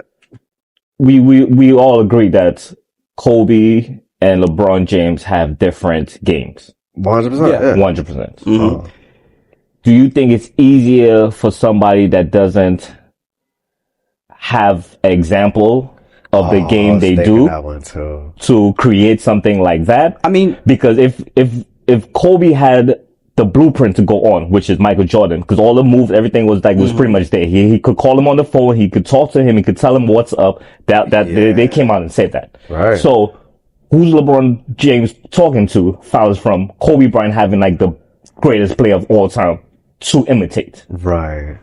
we all agree that Kobe and LeBron James have different games. 100%. Yeah. Yeah. 100%. Do you think it's easier for somebody that doesn't have an example of the game they do That one too. to create something like that? I mean, Because if Kobe had the blueprint to go on, which is Michael Jordan, because all the moves, everything was pretty much there. He could call him on the phone, he could talk to him, he could tell him what's up. They came out and said that. Right. So who's LeBron James talking to? Fouls from Kobe Bryant having like the greatest player of all time to imitate. Right.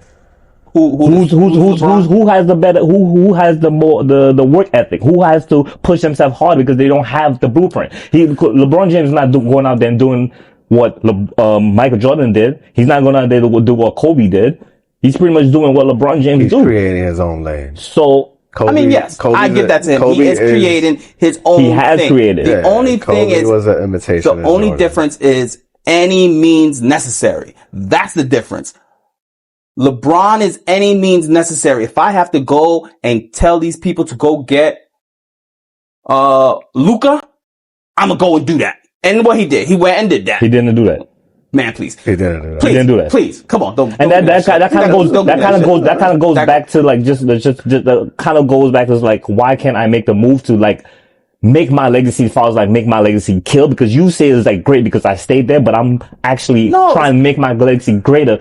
Who has the better? Who has the more the work ethic? Who has to push himself harder because they don't have the blueprint? LeBron James is not going out there and doing what Michael Jordan did. He's not going out there to do what Kobe did. He's pretty much doing what LeBron James He's do. creating his own lane. So I mean, yes, I give that to him. He is creating his own he has thing. created. The only thing is, was an imitation the of only Jordan. difference is any means necessary. That's the difference. LeBron is any means necessary. If I have to go and tell these people to go get Luka, I'm gonna go and do that. And what he did, he went and did that. He didn't do that. Man, please. He didn't do that. Please, He didn't do that. Please, come on. Don't And that kind of goes that- back to like just kind of goes back to like, why can't I make the move to like make my legacy as far as like make my legacy kill? Because you say it's like great because I stayed there, but I'm actually trying to make my legacy greater.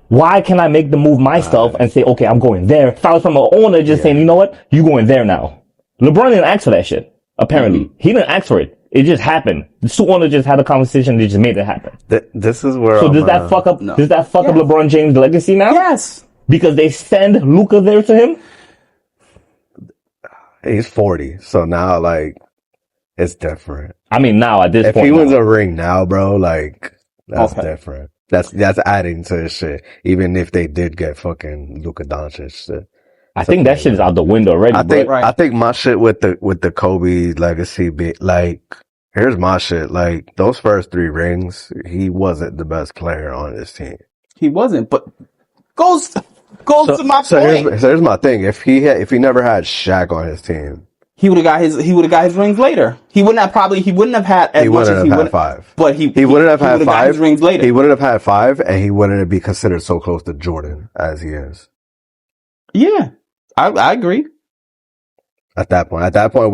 Why can I make the move myself and say, okay, I'm going there? If I was from an owner just saying, you know what, you going there now. LeBron didn't ask for that shit. Apparently, he didn't ask for it. It just happened. The two owners just had a conversation. They just made it happen. This is where. So does that fuck up? No. Does that fuck up LeBron James' legacy now? Yes. Because they send Luka there to him. He's 40, so now like it's different. I mean, now at this If point, he wins now. a ring now, bro, like that's Okay. different. That's adding to his shit. Even if they did get fucking Luka Doncic. I think that shit is out the window already. I think my shit with the Kobe legacy be like, here's my shit. Like those first 3 rings, he wasn't the best player on his team. He wasn't, but goes to my point. Here's my thing. If he never had Shaq on his team, He would have got his rings later. He wouldn't have had as much as he would have 5. But he wouldn't have had 5. Got his rings later. He wouldn't have had 5, and he wouldn't be considered so close to Jordan as he is. Yeah, I agree. At that point,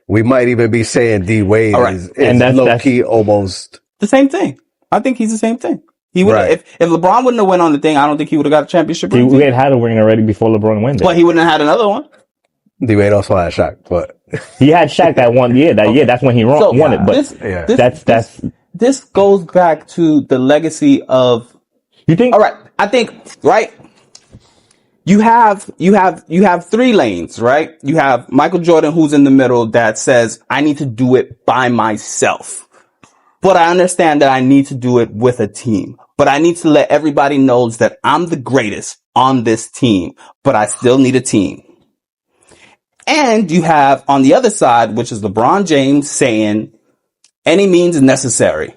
we might even be saying D Wade is low key almost the same thing. I think he's the same thing. He would if LeBron wouldn't have went on the thing, I don't think he would have got a championship ring. He had a ring already before LeBron went there. But he wouldn't have had another one. D Wade also had Shaq, but he had Shaq that one year. That's when he won it. But this goes back to the legacy of. You think? All right, I think right. You have 3 lanes, right? You have Michael Jordan, who's in the middle, that says, I need to do it by myself. But I understand that I need to do it with a team. But I need to let everybody know that I'm the greatest on this team, but I still need a team. And you have on the other side, which is LeBron James saying, any means necessary.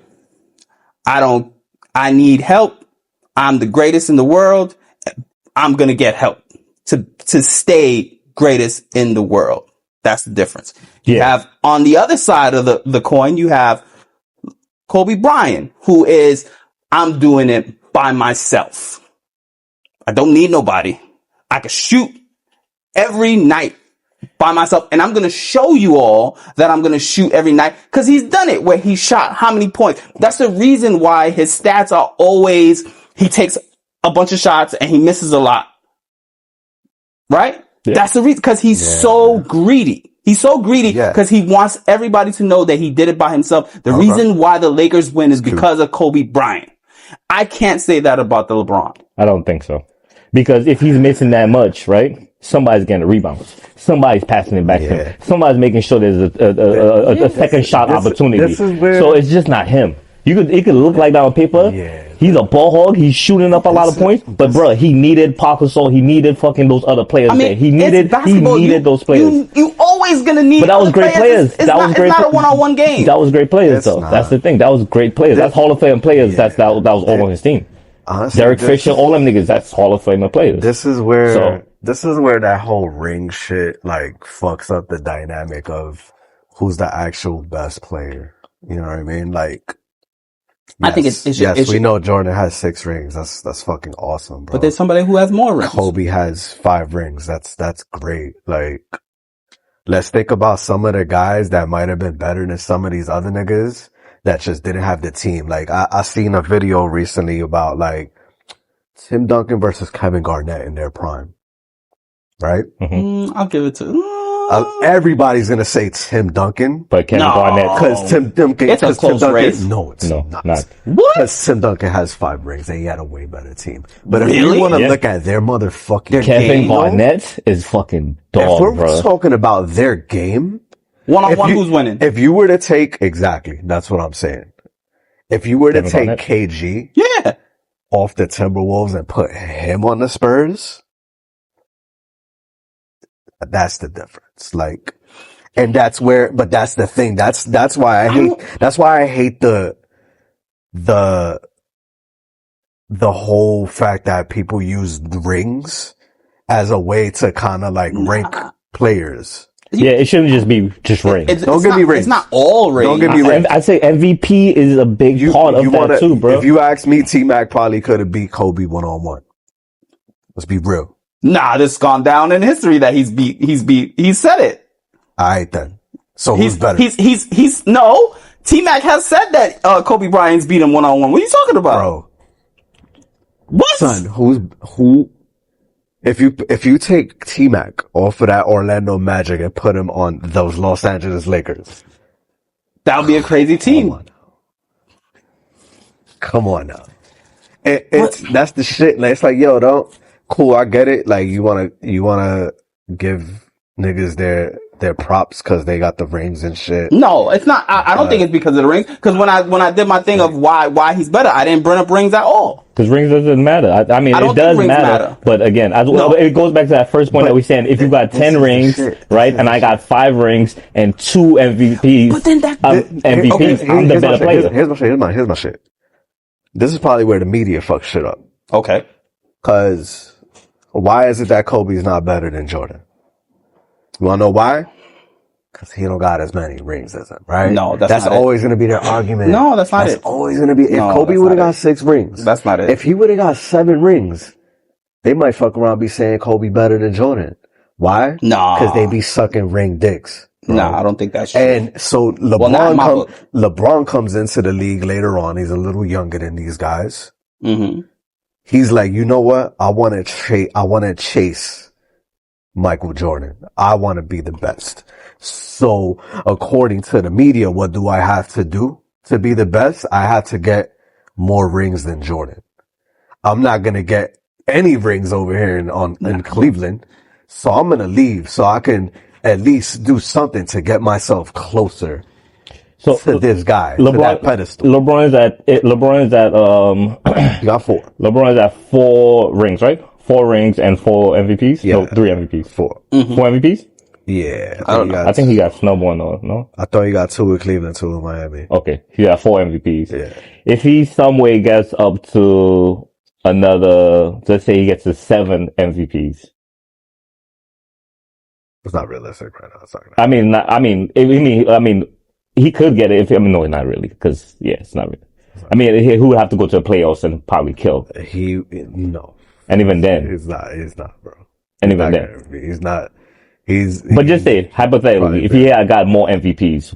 I need help. I'm the greatest in the world. I'm going to get help to stay greatest in the world. That's the difference. You have on the other side of the coin, you have Kobe Bryant, who is, I'm doing it by myself. I don't need nobody. I can shoot every night by myself. And I'm going to show you all that I'm going to shoot every night, because he's done it where he shot how many points. That's the reason why his stats are always, he takes a bunch of shots and he misses a lot. Right? Yeah. That's the reason, because he's so greedy. He's so greedy because he wants everybody to know that he did it by himself. The reason why the Lakers win is because of Kobe Bryant. I can't say that about the LeBron. I don't think so. Because if he's missing that much, right? Somebody's getting a rebound. Somebody's passing it back to him. Somebody's making sure there's a second shot opportunity. So it's just not him. It could look like that on paper. Yeah. He's a ball hog. He's shooting up a lot of points. But bro, he needed Park Gasol. He needed fucking those other players there. He needed those players. You always gonna need. But that was great players. It's not a one-on-one game. That was great players though. That's the thing. That was great players. That's Hall of Fame players. That was all on his team. Honestly, Derek Fisher, all them niggas. That's Hall of Fame players. This is where that whole ring shit like fucks up the dynamic of who's the actual best player. You know what I mean? Like. I think it's we know Jordan has 6 rings. That's fucking awesome, bro. But there's somebody who has more rings. Kobe has 5 rings. That's great. Like, let's think about some of the guys that might have been better than some of these other niggas that just didn't have the team. Like, I seen a video recently about like Tim Duncan versus Kevin Garnett in their prime. Right? Mm-hmm. I'll give it to everybody's gonna say Tim Duncan, but Kevin Garnett, because Tim Duncan, it's a close race. No, it's not. What? Because Tim Duncan has 5 rings and he had a way better team. But if you want to look at their motherfucking Kevin Garnett is fucking dog, if we're talking about their game, one-on-one, who's winning? If you were to take that's what I'm saying. If you were to take KG, off the Timberwolves and put him on the Spurs, that's the difference. Like, and that's the thing. That's why I hate the whole fact that people use rings as a way to kind of like rank players. Yeah, it shouldn't just be just rings. Don't give me rings. It's not all rings. Don't give me rings. I say MVP is a big part of that too, bro. If you ask me, T-Mac probably could have beat Kobe 1-on-1. Let's be real. Nah, this has gone down in history that he said it. Alright then. So who's better? No, T-Mac has said that, Kobe Bryant's beat him 1-on-1. What are you talking about? Bro. What? Son, who, if you take T-Mac off of that Orlando Magic and put him on those Los Angeles Lakers. That would be a crazy team. Come on now. That's the shit. Like, it's like, yo, cool, I get it. Like, you wanna give niggas their props because they got the rings and shit. No, it's not. I don't think it's because of the rings. Because when I did my thing of why he's better, I didn't bring up rings at all. Because rings doesn't matter. I mean, it does matter. But again, it goes back to that first point that we said. If you got 10 rings, right, and I got 5 rings and 2 MVPs, but then MVPs, I'm the better player. Here's my shit. This is probably where the media fucks shit up. Okay. Because why is it that Kobe's not better than Jordan? You wanna know why? Because he don't got as many rings as him, right? No, that's not always going to be their argument. No, that's not it. That's always going to be. If Kobe would have got 6 rings, that's not it. If he would have got 7 rings, they might fuck around and be saying Kobe better than Jordan. Why? Nah. Because they be sucking ring dicks. Bro. Nah, I don't think that's true. And so LeBron comes into the league later on. He's a little younger than these guys. Mm-hmm. He's like, you know what? I want to chase Michael Jordan. I want to be the best. So according to the media, what do I have to do to be the best? I have to get more rings than Jordan. I'm not going to get any rings over here in Cleveland. So I'm going to leave so I can at least do something to get myself closer to this guy, to that pedestal. LeBron is at you got 4. LeBron is at 4 rings, right? 4 rings and 4 MVPs? Yeah. No, 3 MVPs. 4. Mm-hmm. 4 MVPs? Yeah. I think he got snub one though, no? I thought he got 2 with Cleveland, 2 with Miami. Okay. He got 4 MVPs. Yeah. If he some way gets up to another, let's say he gets to 7 MVPs. It's not realistic right now. It's not I mean, he could get it no, not really, because it's not really. I mean, he would have to go to the playoffs and probably kill. No. And even then. He's not, bro. And even then. He's not. But just say, hypothetically, if he had got more MVPs,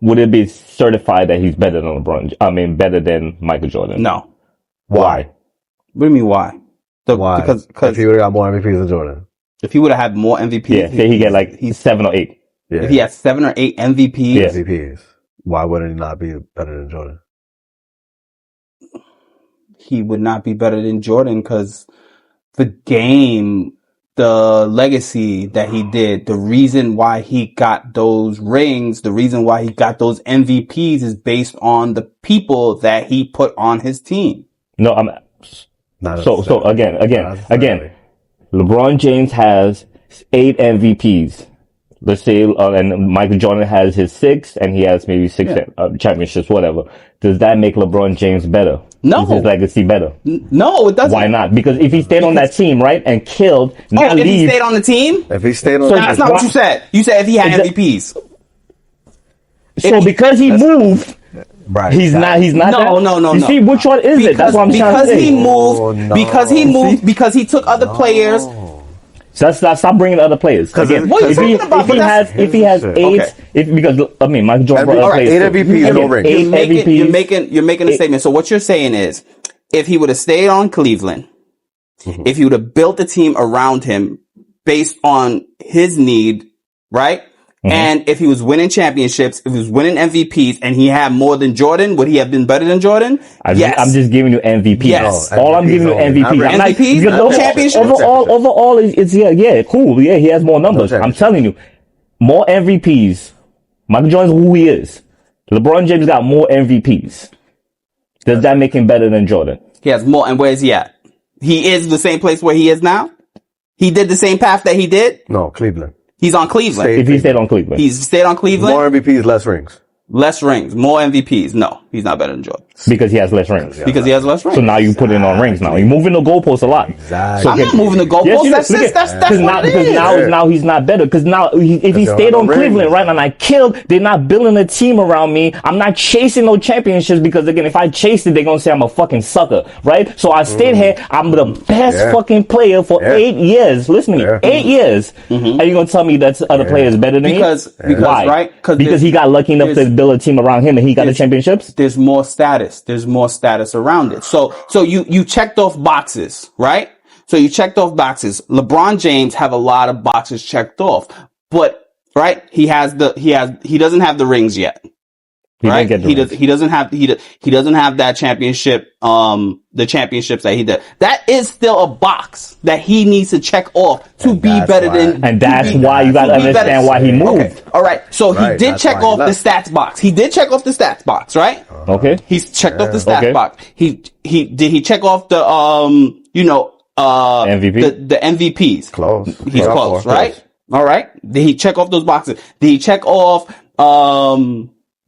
would it be certified that he's better than LeBron? I mean, better than Michael Jordan? No. Why? What do you mean why? Why? Because if he would have got more MVPs than Jordan. If he would have had more MVPs. Yeah, say he get like 7 or 8. Yeah. If he had 7 or 8 MVPs. MVPs. Why wouldn't he not be better than Jordan? He would not be better than Jordan because the game, the legacy that he did, the reason why he got those rings, the reason why he got those MVPs is based on the people that he put on his team. No, so again, LeBron James has 8 MVPs. Let's say, and Michael Jordan has his 6, and he has maybe 6 championships, whatever. Does that make LeBron James better? No. Is his legacy better? No, it doesn't. Why not? Because if he stayed on that team, right, and killed, if he stayed on the team? If he stayed on that's not what you said. You said if he had MVPs. So because he moved, right, he's not. No. You see, which one is it? That's what I'm trying to say. Because he took other players. So stop bringing other players. Again, what are you talking about? If he has 8, because Michael Jordan brought other players. 8 MVPs, no rings. You're making a statement. So what you're saying is, if he would have stayed on Cleveland, if he would have built a team around him based on his need, right? And if he was winning championships, if he was winning MVPs, and he had more than Jordan, would he have been better than Jordan? Yes. I'm just giving you MVPs. Yes. All I'm giving you MVPs. MVPs? No championships? Overall, it's cool. Yeah, he has more numbers. I'm telling you, more MVPs. Michael Jordan's who he is. LeBron James got more MVPs. Does that make him better than Jordan? He has more. And where is he at? He is the same place where he is now? He did the same path that he did? No, Cleveland. He's on Cleveland. If he stayed on Cleveland. He's stayed on Cleveland? More MVPs, less rings. Less rings. More MVPs. No, he's not better than Jordan. Because he has less rings. Because he has less rings. So now you put it on rings now. You're moving the goalposts a lot. Exactly. So I'm not moving the goalposts. Yes, That's what it because is. now he's not better. Because now if he stayed on Cleveland, right, and I killed, they're not building a team around me. I'm not chasing no championships because again, if I chase it, they're gonna say I'm a fucking sucker, right? So I stayed here. I'm the best fucking player for 8 years. Listen to me, 8 years, and you're gonna tell me that other players better than me? Because why? Right? Because he got lucky enough to build a team around him, and he got the championships. There's more status. There's more status around it. So you checked off boxes, right? So you checked off boxes. LeBron James have a lot of boxes checked off, but right, he doesn't have the rings yet. Right? He doesn't have that championship, the championships that he did. That is still a box that he needs to check off to be better than. And that's why you gotta understand why he moved. Okay. All right. So he did check off the stats box. He did check off the stats box, right? Okay. He's checked off the stats box. He check off the MVP? the MVPs. Close. He's close, right? All right. Did he check off those boxes? Did he check off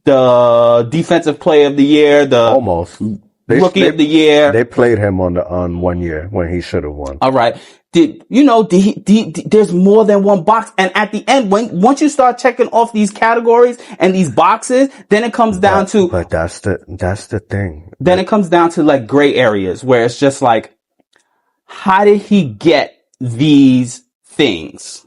the defensive player of the year, the almost rookie of the year? They played him on 1 year when he should have won. All right. There's more than one box. And at the end, once you start checking off these categories and these boxes, then it comes down to. But that's the thing. Then it comes down to like gray areas where it's just like, how did he get these things?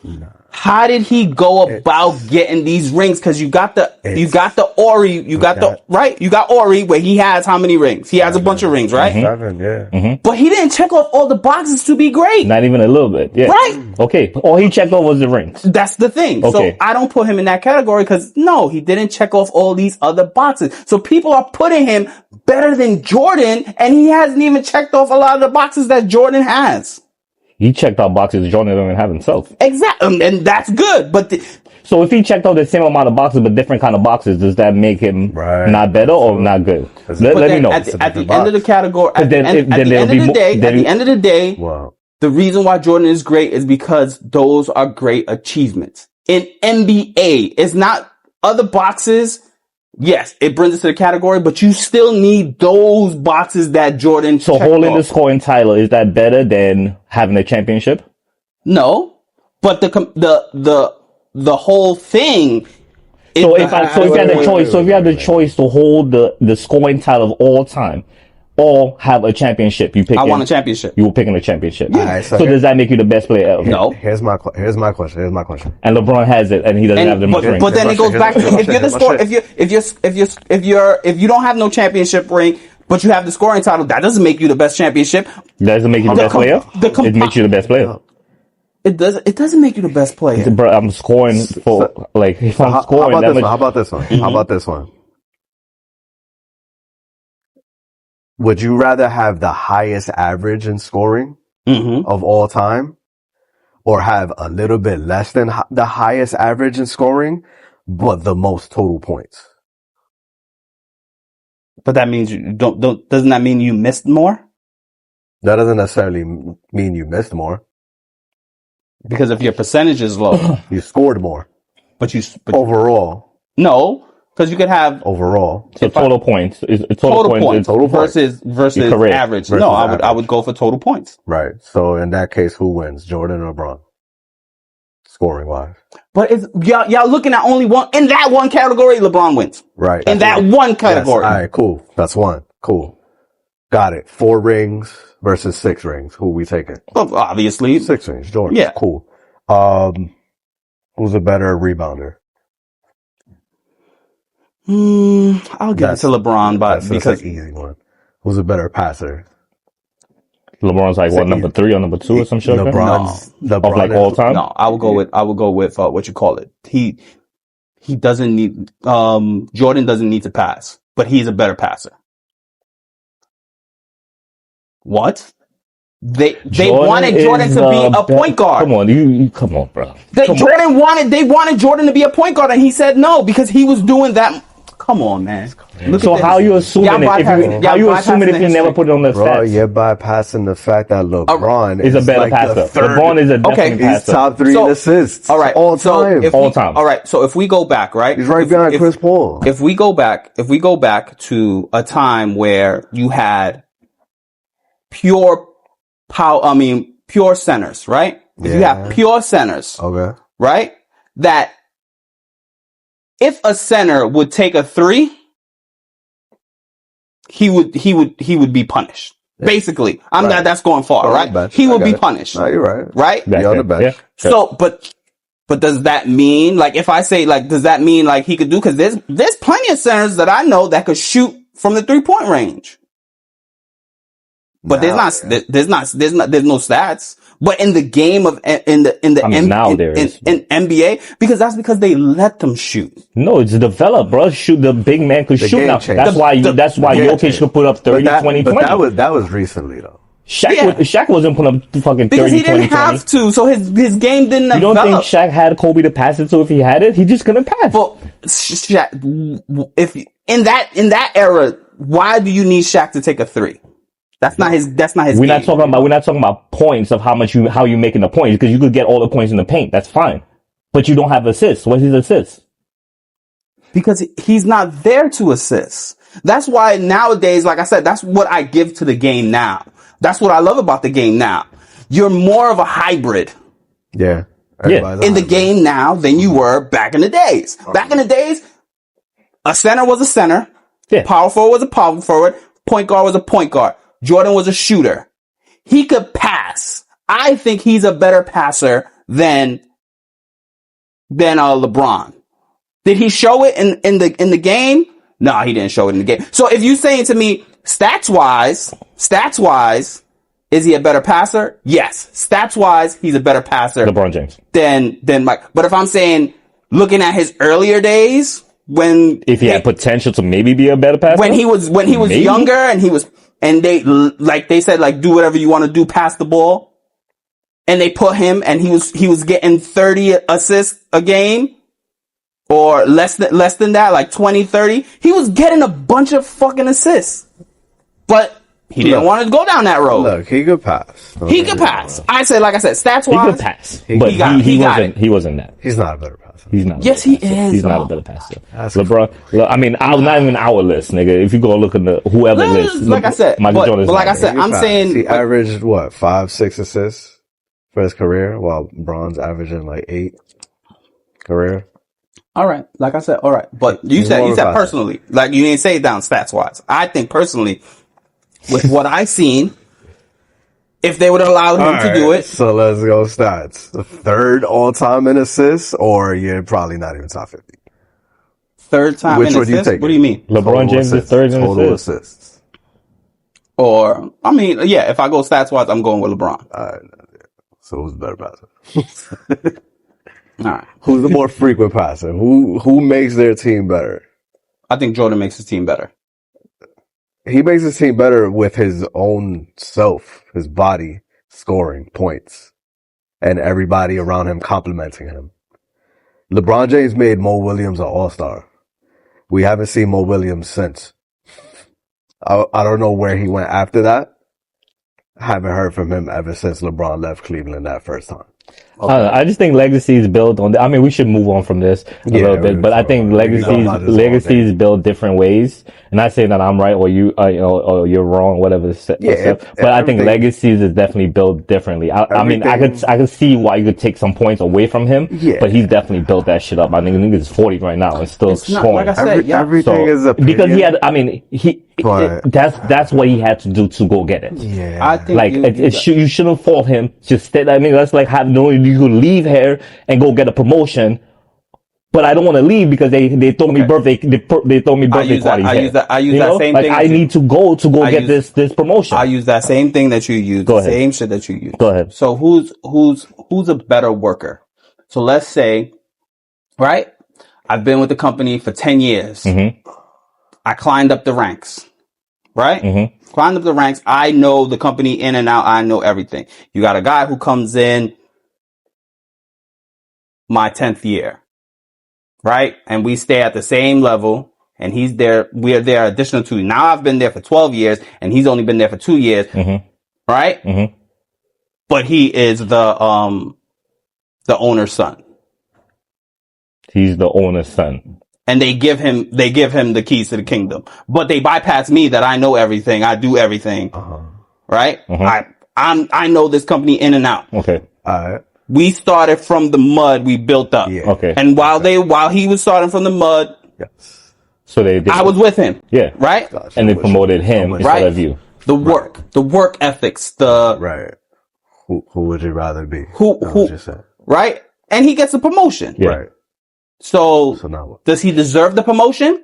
No. How did he go about getting these rings? Cause you got the Ori, you got Ori where he has how many rings? He has a bunch of rings, right? 7, yeah. Mm-hmm. But he didn't check off all the boxes to be great. Not even a little bit. Yeah. Right. Okay. All he checked off was the rings. That's the thing. Okay. So I don't put him in that category because no, he didn't check off all these other boxes. So people are putting him better than Jordan and he hasn't even checked off a lot of the boxes that Jordan has. He checked out boxes Jordan don't even have himself. Exactly. And that's good. But so if he checked out the same amount of boxes but different kind of boxes, does that make him not better or not good? Let me know. At the end of the category, at the end of the day, wow. The reason why Jordan is great is because those are great achievements. In NBA, it's not other boxes. Yes, it brings us to the category, but you still need those boxes that Jordan. So holding the scoring title, is that better than having a championship? No, but the whole thing. So if you had the choice to hold the scoring title of all time, or have a championship, I want a championship. You were picking a championship. Yeah. Right, so does that make you the best player ever? No. Here's my question. And LeBron has it, and he doesn't have the most rings. But then it goes back to if you're the score. If you don't have no championship ring, but you have the scoring title, that doesn't make you the best championship. That doesn't make you the best player. It makes you the best player. It doesn't make you the best player. Bro, I'm scoring for if I'm scoring. How about this one? How about this one? Would you rather have the highest average in scoring of all time, or have a little bit less than the highest average in scoring, but the most total points? But that means you doesn't that mean you missed more? That doesn't necessarily mean you missed more. Because if your percentage is low, you scored more. But overall. No. Because you could have overall. So total points. Total points versus average. Versus I would go for total points. Right. So in that case, who wins, Jordan or LeBron? Scoring wise. But it's y'all looking at only one in that one category. LeBron wins. Right. In that one category. Yes. All right. Cool. That's one. Cool. Got it. 4 rings versus 6 rings. Who we taking? Well, obviously 6 rings. Jordan. Yeah. Cool. Who's a better rebounder? I'll give it to LeBron, but because that's an easy one. Who's a better passer? LeBron's like number 3 or number 2 or some shit. LeBron's of like all time. No, I will go with what you call it. He doesn't need Jordan doesn't need to pass, but he's a better passer. What? They wanted Jordan to be a point guard. Come on, come on, bro. They wanted Jordan to be a point guard, and he said no because he was doing that. Come on, man. Look So at how this. you assuming Y'all it? bypassing- How y'all you assuming bypassing if the you never history. put it on the Bro, stats? you're bypassing the fact that LeBron Is a is better like passer. the third. LeBron is a Okay. definitely He's passer. top 3 So- in assists. All right. all So time. if All we, time. All right. So if we go back, right? He's right If- behind if- Chris Paul. If we go back to a time where you had pure pure centers, right? If you have pure centers, Okay. right? That if a center would take a 3, he would be punished. Basically, that's going far, On the right? bench. He I would got be it. punished, No, you're right. right? Be on the bench. Yeah. So, but does that mean, like, if I say, like, does that mean, like, he could do, cause there's plenty of centers that I know that could shoot from the 3-point range. But there's no stats. But in the game of, in NBA, because they let them shoot. No, it's developed, bro. Shoot, the big man could shoot game now. changed. That's why game Jokic changed. could put up 30, But 20, but 20. that was recently though. Shaq wasn't putting up fucking 30, Because he 20, didn't have to, so his game didn't You don't develop. think Shaq had Kobe to pass it to if he had it? He just couldn't pass. Well, Shaq, if in that era, why do you need Shaq to take a 3? That's not his We're game. not talking about points of how you making the points, because you could get all the points in the paint. That's fine. But you don't have assists. What's his assists? Because he's not there to assist. That's why nowadays, like I said, that's what I give to the game now. That's what I love about the game now. You're more of a hybrid. Yeah. In the game now than you were back in the days. Back in the days, a center was a center. Yeah. Power forward was a power forward. Point guard was a point guard. Jordan was a shooter. He could pass. I think he's a better passer than LeBron. Did he show it in the game? No, he didn't show it in the game. So if you're saying to me, stats wise, is he a better passer? Yes. Stats wise, he's a better passer LeBron James. than Mike. But if I'm saying, looking at his earlier days, If he had potential to maybe be a better passer? when he was Maybe. younger and they said, like, do whatever you want to do, pass the ball. And they put him and he was getting 30 assists a game or less than that, like 20, 30. He was getting a bunch of fucking assists, but he didn't want to go down that road. Look, he could pass. He could pass. Like I said, stats He wise. could pass. But he wasn't that. He's not a better passer. He's not. Yes, he is. He's not a better passer. LeBron. I mean, not even our list, nigga. If you go look at whoever list, Like I said, Michael but Jordan's like not I said, there. I'm saying He averaged what, 5-6 assists for his career, while Bron's averaging like 8 career. all right. Like I said, all right. But you He's said more of a passer. personally, like you didn't say it down stats wise. I think personally, with what I seen, if they would have allowed him to do it, So let's go stats. The third all time in assists, or you're probably not even top 50. third time Which in one do you assists. take? What do you mean? LeBron Total James is assists. third in Total assists. assists. Or I mean, yeah. If I go stats wise, I'm going with LeBron. So who's the better passer? All right. Who's the more frequent passer? Who makes their team better? I think Jordan makes his team better. He makes his team better with his own self, his body, scoring points, and everybody around him complimenting him. LeBron James made Mo Williams an all-star. We haven't seen Mo Williams since. I don't know where he went after that. I haven't heard from him ever since LeBron left Cleveland that first time. I just think legacy is built on. I mean, we should move on from this a little bit, but I think legacy is built different ways. And not saying that I'm right or you're wrong, whatever. But I think legacies is definitely built differently. I mean, I could see why you could take some points away from him, but he's definitely built that shit up. I think he's 40 right now and still scoring. Like I said, Everything is a because he had. I mean, that's what he had to do to go get it. Yeah, I think Like you shouldn't fault him. Just stay. I mean, that's like you could leave here and go get a promotion, but I don't want to leave because they throw me birthday. They throw me birthday parties. I use that same like thing. I need to go get this promotion. I use that same thing that you use. Go the ahead. same shit that you use. Go ahead. So who's a better worker? So let's say, right? I've been with the company for 10 years. Mm-hmm. I climbed up the ranks. Right? Mm-hmm. Climbed up the ranks. I know the company in and out. I know everything. You got a guy who comes in my 10th year, right? And we stay at the same level and he's there. We're there additional 2. Now I've been there for 12 years, and he's only been there for 2 years, right? But he is the owner's son. He's the owner's son. And they give him the keys to the kingdom. But they bypass me that I know everything. I do everything. Right? I know this company in and out. Okay. We started from the mud, we built up. Yeah. Okay. And while he was starting from the mud, so I was with him. Yeah. Right? And they promoted him instead of you. The work ethics, right. Who would you rather be? Right? And he gets a promotion. Yeah. Right. So now what? Does he deserve the promotion?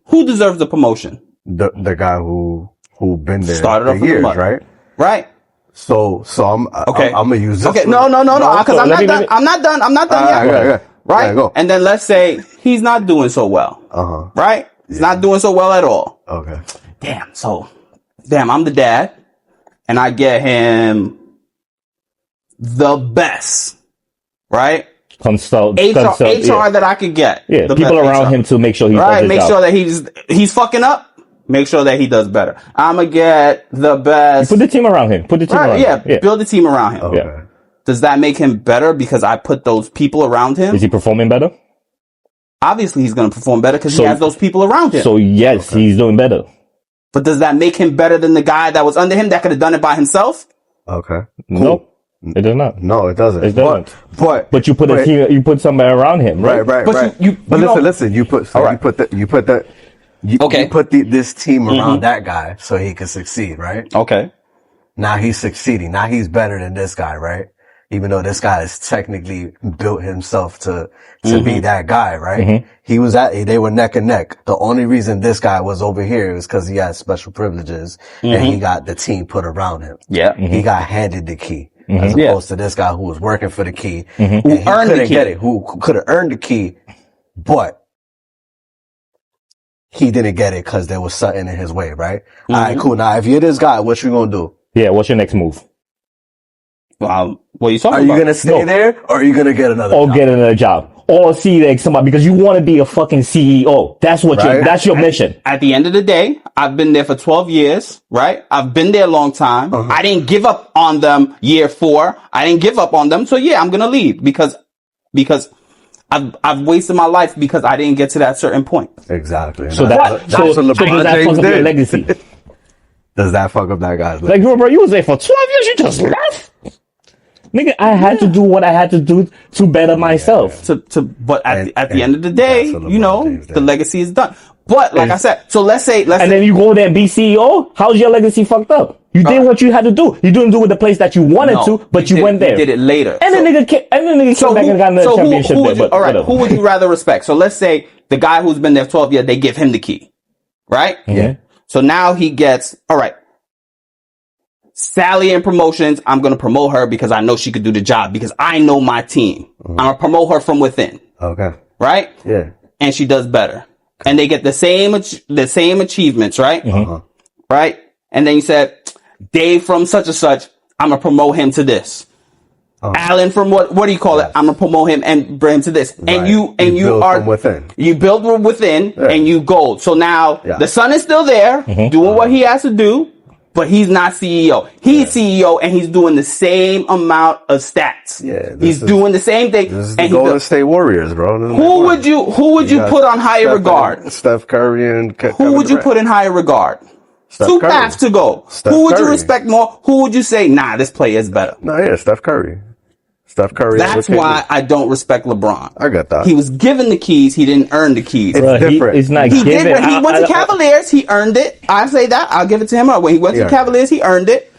Who deserves the promotion? The guy who been there started for off years, the right? Right. So I'm gonna use this. Okay, no, because I'm not done. I'm not done yet. Yeah. Right? Yeah, go. And then let's say he's not doing so well. Right? He's not doing so well at all. Okay. Damn, I'm the dad, and I get him the best, right? Consult HR that I could get. Yeah, the people around him to make sure he does his make job. sure that he's fucking up. Make sure that he does better. I'm gonna get the best. Put the team around him. Build the team around him. Okay. Yeah. Does that make him better because I put those people around him? Is he performing better? Obviously, he's gonna perform better because he has those people around him. So yes, he's doing better. But does that make him better than the guy that was under him that could have done it by himself? Okay. No, it does not. No, it doesn't. It doesn't. But you put a team, you put somebody around him, right? Right. But listen. You put this team around that guy so he can succeed, right? Okay. Now he's succeeding. Now he's better than this guy, right? Even though this guy has technically built himself to be that guy, right? They were neck and neck. The only reason this guy was over here is because he had special privileges and he got the team put around him. Yeah. He got handed the key. As opposed to this guy who was working for the key, who earned the key, who could have earned the key, but he didn't get it because there was something in his way, right? All right, cool. Now, if you're this guy, what you gonna do? Yeah, what's your next move? What are you talking about? Are you gonna stay there, or are you gonna get another job? Get another job, or see like somebody because you want to be a fucking CEO. That's what that's your mission. At the end of the day, I've been there for 12 years, right? I've been there a long time. I didn't give up on them year 4. I didn't give up on them. So yeah, I'm gonna leave because I've wasted my life because I didn't get to that certain point. Exactly. So that's what LeBron James fuck up your legacy. Does that fuck up that guy's legacy? Like, bro, you was there for 12 years. You just left. Nigga, I had to do what I had to do to better myself. But at the end of the day, the legacy is done. But like I said, so let's say, then you go there and be CEO. How's your legacy fucked up? You did what you had to do. You didn't do it the place that you wanted to, but you went there. You did it later. And the nigga came back and got another championship. Who would you rather respect? So let's say the guy who's been there 12 years, they give him the key, right? Yeah. So now he gets, all right. Sally in promotions, I'm going to promote her because I know she could do the job because I know my team. I'm going to promote her from within. Okay. Right? Yeah. And she does better. And they get the same achievements, right? Right? And then you said, Dave from such and such, I'm going to promote him to this. Alan from what do you call it? I'm going to promote him and bring him to this. Right. And you build from within. You build from within and you gold. So now the son is still there doing what he has to do. But he's not CEO. He's CEO and he's doing the same amount of stats. Yeah, he's doing the same thing. This is the Golden State Warriors, bro. Who would you put on higher regard? Steph Curry and who would you put in higher regard? Two paths to go. Who would you respect more? Who would you say, nah, this player is better? Steph Curry. Steph Curry. That's why I don't respect LeBron. I got that. He was given the keys. He didn't earn the keys. It's different. It's not he given. did when he went to Cavaliers. He earned it. I say that. I'll give it to him. When he went to Cavaliers, he earned it.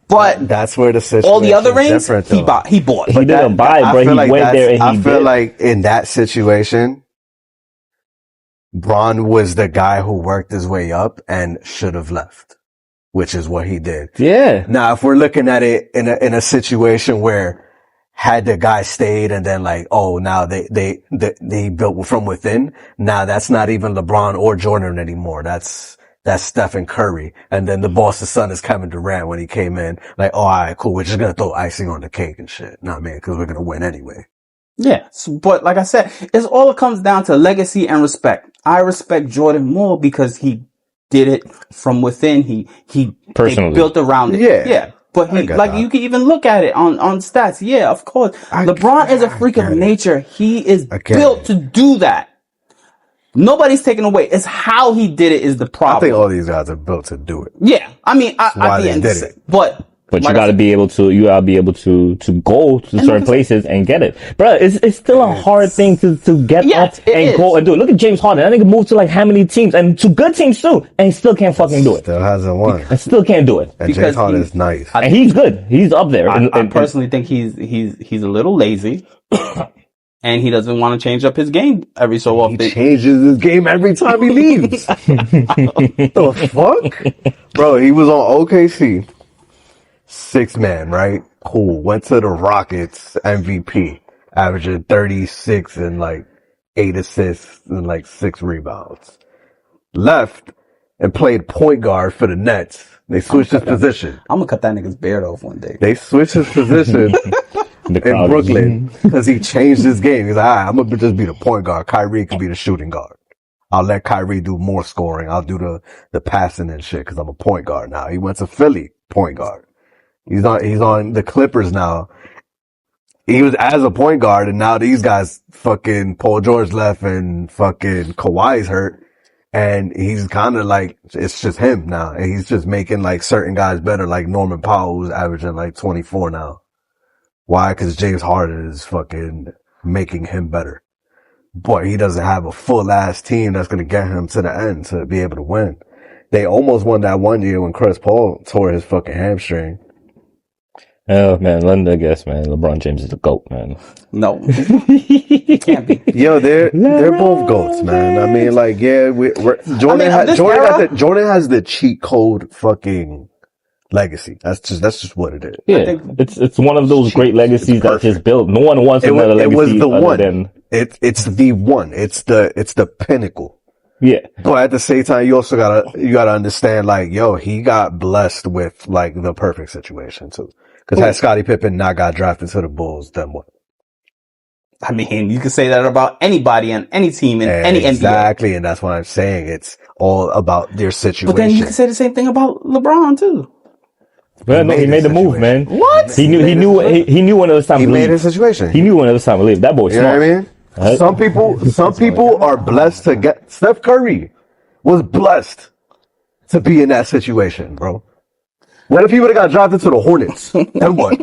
But that's where the situation. All the other rings, he bought. He didn't buy, bro. He went there and he did. I feel like in that situation, Bron was the guy who worked his way up and should have left, which is what he did. Yeah. Now, if we're looking at it in a situation where had the guy stayed and then like, oh, now they built from within. Now that's not even LeBron or Jordan anymore. That's Stephen Curry. And then the boss's son is Kevin Durant when he came in. Like, oh, all right, cool. We're just going to throw icing on the cake and shit. Nah, man, cause we're going to win anyway. Yeah, but like I said, it comes down to legacy and respect. I respect Jordan more because he did it from within. They Personally. built around it. Yeah. But I get that. you can even look at it on stats. Yeah, of course. LeBron is a freak of nature. He is built to do that. Nobody's taking away. It's how he did it is the problem. I think all these guys are built to do it. Yeah, I mean, why they did it. But But like you gotta be able to go to certain places and get it. Bro, it's still a hard thing to get up and go and do it. Look at James Harden. That nigga moved to like how many teams and to good teams too, and he still can't fucking do it. Still hasn't won. And still can't do it. And James Harden is nice. And he's good. He's up there. I personally think he's a little lazy. And he doesn't want to change up his game every so often. He changes his game every time he leaves. The fuck? Bro, he was on OKC. 6-man, right? Cool. Went to the Rockets, MVP. Averaging 36 and like 8 assists and like 6 rebounds. Left and played point guard for the Nets. They switched his position. I'm gonna cut that nigga's beard off one day. They switched his position in Brooklyn because he changed his game. He's like, all right, I'm gonna just be the point guard. Kyrie could be the shooting guard. I'll let Kyrie do more scoring. I'll do the passing and shit because I'm a point guard now. He went to Philly, point guard. He's on the Clippers now. He was as a point guard, and now these guys, fucking Paul George left and fucking Kawhi's hurt. And he's kind of like, it's just him now. And he's just making like certain guys better, like Norman Powell, who's averaging like 24 now. Why? Because James Harden is fucking making him better. But he doesn't have a full ass team that's going to get him to the end to be able to win. They almost won that one year when Chris Paul tore his fucking hamstring. Oh man, London, I guess, man. LeBron James is the GOAT, man. No. He can't be. Yo, they're both GOATs, man. I mean, like, yeah, Jordan has the cheat code fucking legacy. That's just what it is. Yeah, it's one of those great legacies that's just built. No one wants another legacy. It was the other one. Than... It's the one. It's the pinnacle. Yeah. But at the same time, you also gotta understand, like, yo, he got blessed with like the perfect situation too. Because had Scottie Pippen not got drafted to the Bulls, then what? I mean, you can say that about anybody and any team in any NBA. Exactly, and that's what I'm saying. It's all about their situation. But then you can say the same thing about LeBron too. Well, no, he made the move, man. What? He knew when it was time to leave. He made his situation. He knew when it was time to leave. That boy's smart. You know what I mean? Some people are blessed to get. Steph Curry was blessed to be in that situation, bro. What if he would have got drafted to the Hornets? Then what?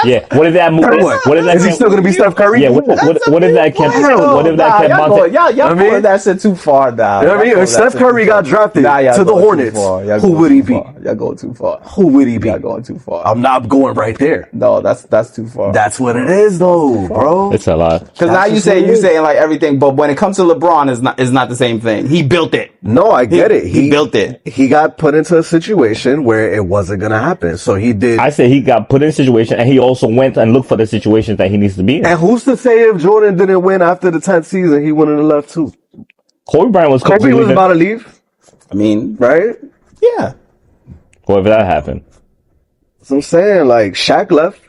Yeah. What if that move? What if that? Is he still gonna be Steph Curry? Yeah. What if that kept? What if that kept Monte? Y'all pulling that shit too far now. You know what I mean? If Steph Curry got drafted to the Hornets, who would he be? Y'all going too far. Who would he be? Y'all going too far. I'm not going right there. No, that's too far. That's what it is, though, bro. It's a lot. Because now you saying like everything, but when it comes to LeBron, it's not the same thing. He built it. No, I get it. He built it. He got put into a situation where it wasn't gonna happen, so he did. I said he got put in a situation, and he also went and looked for the situations that he needs to be in. And who's to say if Jordan didn't win after the 10th season, he wouldn't have left too? Kobe Bryant was about to leave. I mean, right? Yeah. Whatever that happened. So I'm saying, like, Shaq left.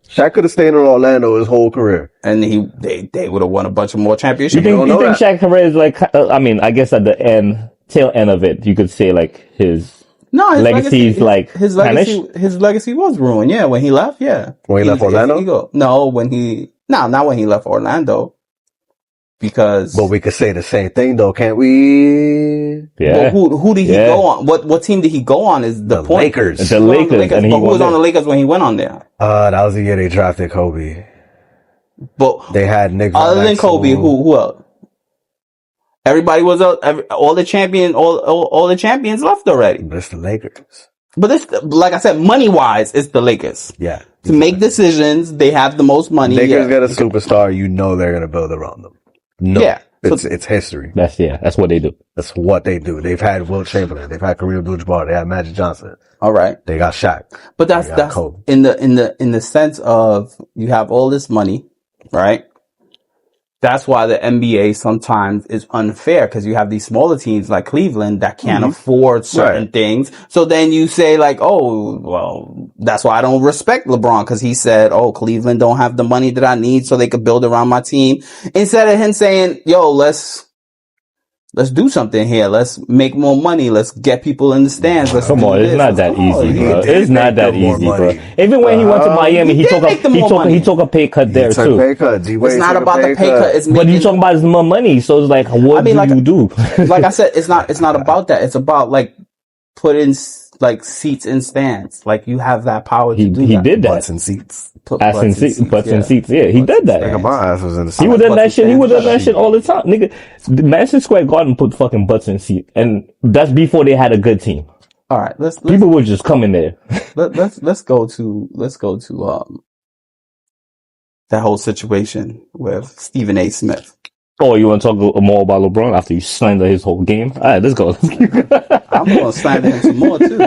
Shaq could have stayed in Orlando his whole career, and they would have won a bunch of more championships. You think Shaq's career is like? I mean, I guess at the tail end of it, you could say like his legacy was ruined. Yeah, when he left. Yeah, when he left Orlando. Not when he left Orlando. Because, but we could say the same thing though, can't we? Yeah. Well, who did he go on? What team did he go on? Is the point. Lakers. The Lakers. But who was on the Lakers when he went on there? That was the year they drafted Kobe. But they had Nick. Other than Kobe, who else? Everybody was all the champions left already. But it's the Lakers. But it's, like I said, money wise, it's the Lakers. Yeah. To make decisions, they have the most money. Lakers get a superstar, you know they're gonna build around them. No. Yeah. It's history. That's what they do. That's what they do. They've had Wilt Chamberlain, they've had Kareem Abdul-Jabbar, they had Magic Johnson. All right. They got Shaq. But that's in the sense of you have all this money, right? That's why the NBA sometimes is unfair, because you have these smaller teams like Cleveland that can't afford certain things. So then you say like, oh, well, that's why I don't respect LeBron, because he said, oh, Cleveland don't have the money that I need so they could build around my team. Instead of him saying, yo, let's do something here. Let's make more money. Let's get people in the stands. Let's Come on, it's not that easy, bro. It's not that easy, bro. Even when he went to Miami, he took a pay cut there too. Pay cut. It's not about the pay cut. It's but you talking about his more money, so it's like, what do you do? Like I said, it's not about that. It's about like putting like seats in stands. Like you have that power to do that. He did that. Butts and seats. Butts and seats. Yeah, he did that. Like my ass was in the seat. He would have that shit. He would have that shit all the time, nigga. The Madison Square Garden put fucking butts in seats, and that's before they had a good team. All right, people would just come in there. Let's go to that whole situation with Stephen A. Smith. Oh, you want to talk more about LeBron after you slander his whole game? All right, let's go. I'm going to slander him some more too.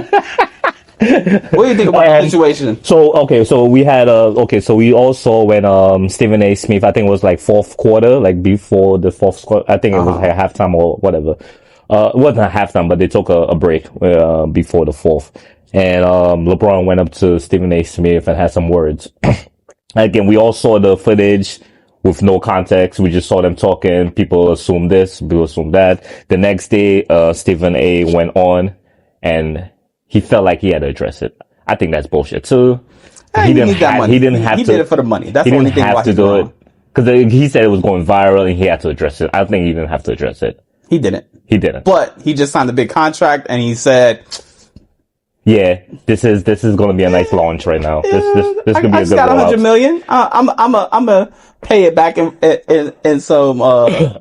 What do you think about the situation? So we had so we all saw when Stephen A. Smith, I think it was like fourth quarter, like before the fourth quarter, I think it was like halftime or whatever. It wasn't a halftime, but they took a break before the fourth. And LeBron went up to Stephen A. Smith and had some words. Again, we all saw the footage with no context. We just saw them talking. People assume this, people assume that. The next day, Stephen A. went on and he felt like he had to address it. I think that's bullshit too. He didn't have to. He did it for the money. That's the only thing why he's wrong. Because he said it was going viral and he had to address it. I think he didn't have to address it. He didn't. But he just signed a big contract and he said, yeah, this is going to be a nice launch right now. This could be a good rollout. I just got $100 million. I'm a pay it back in some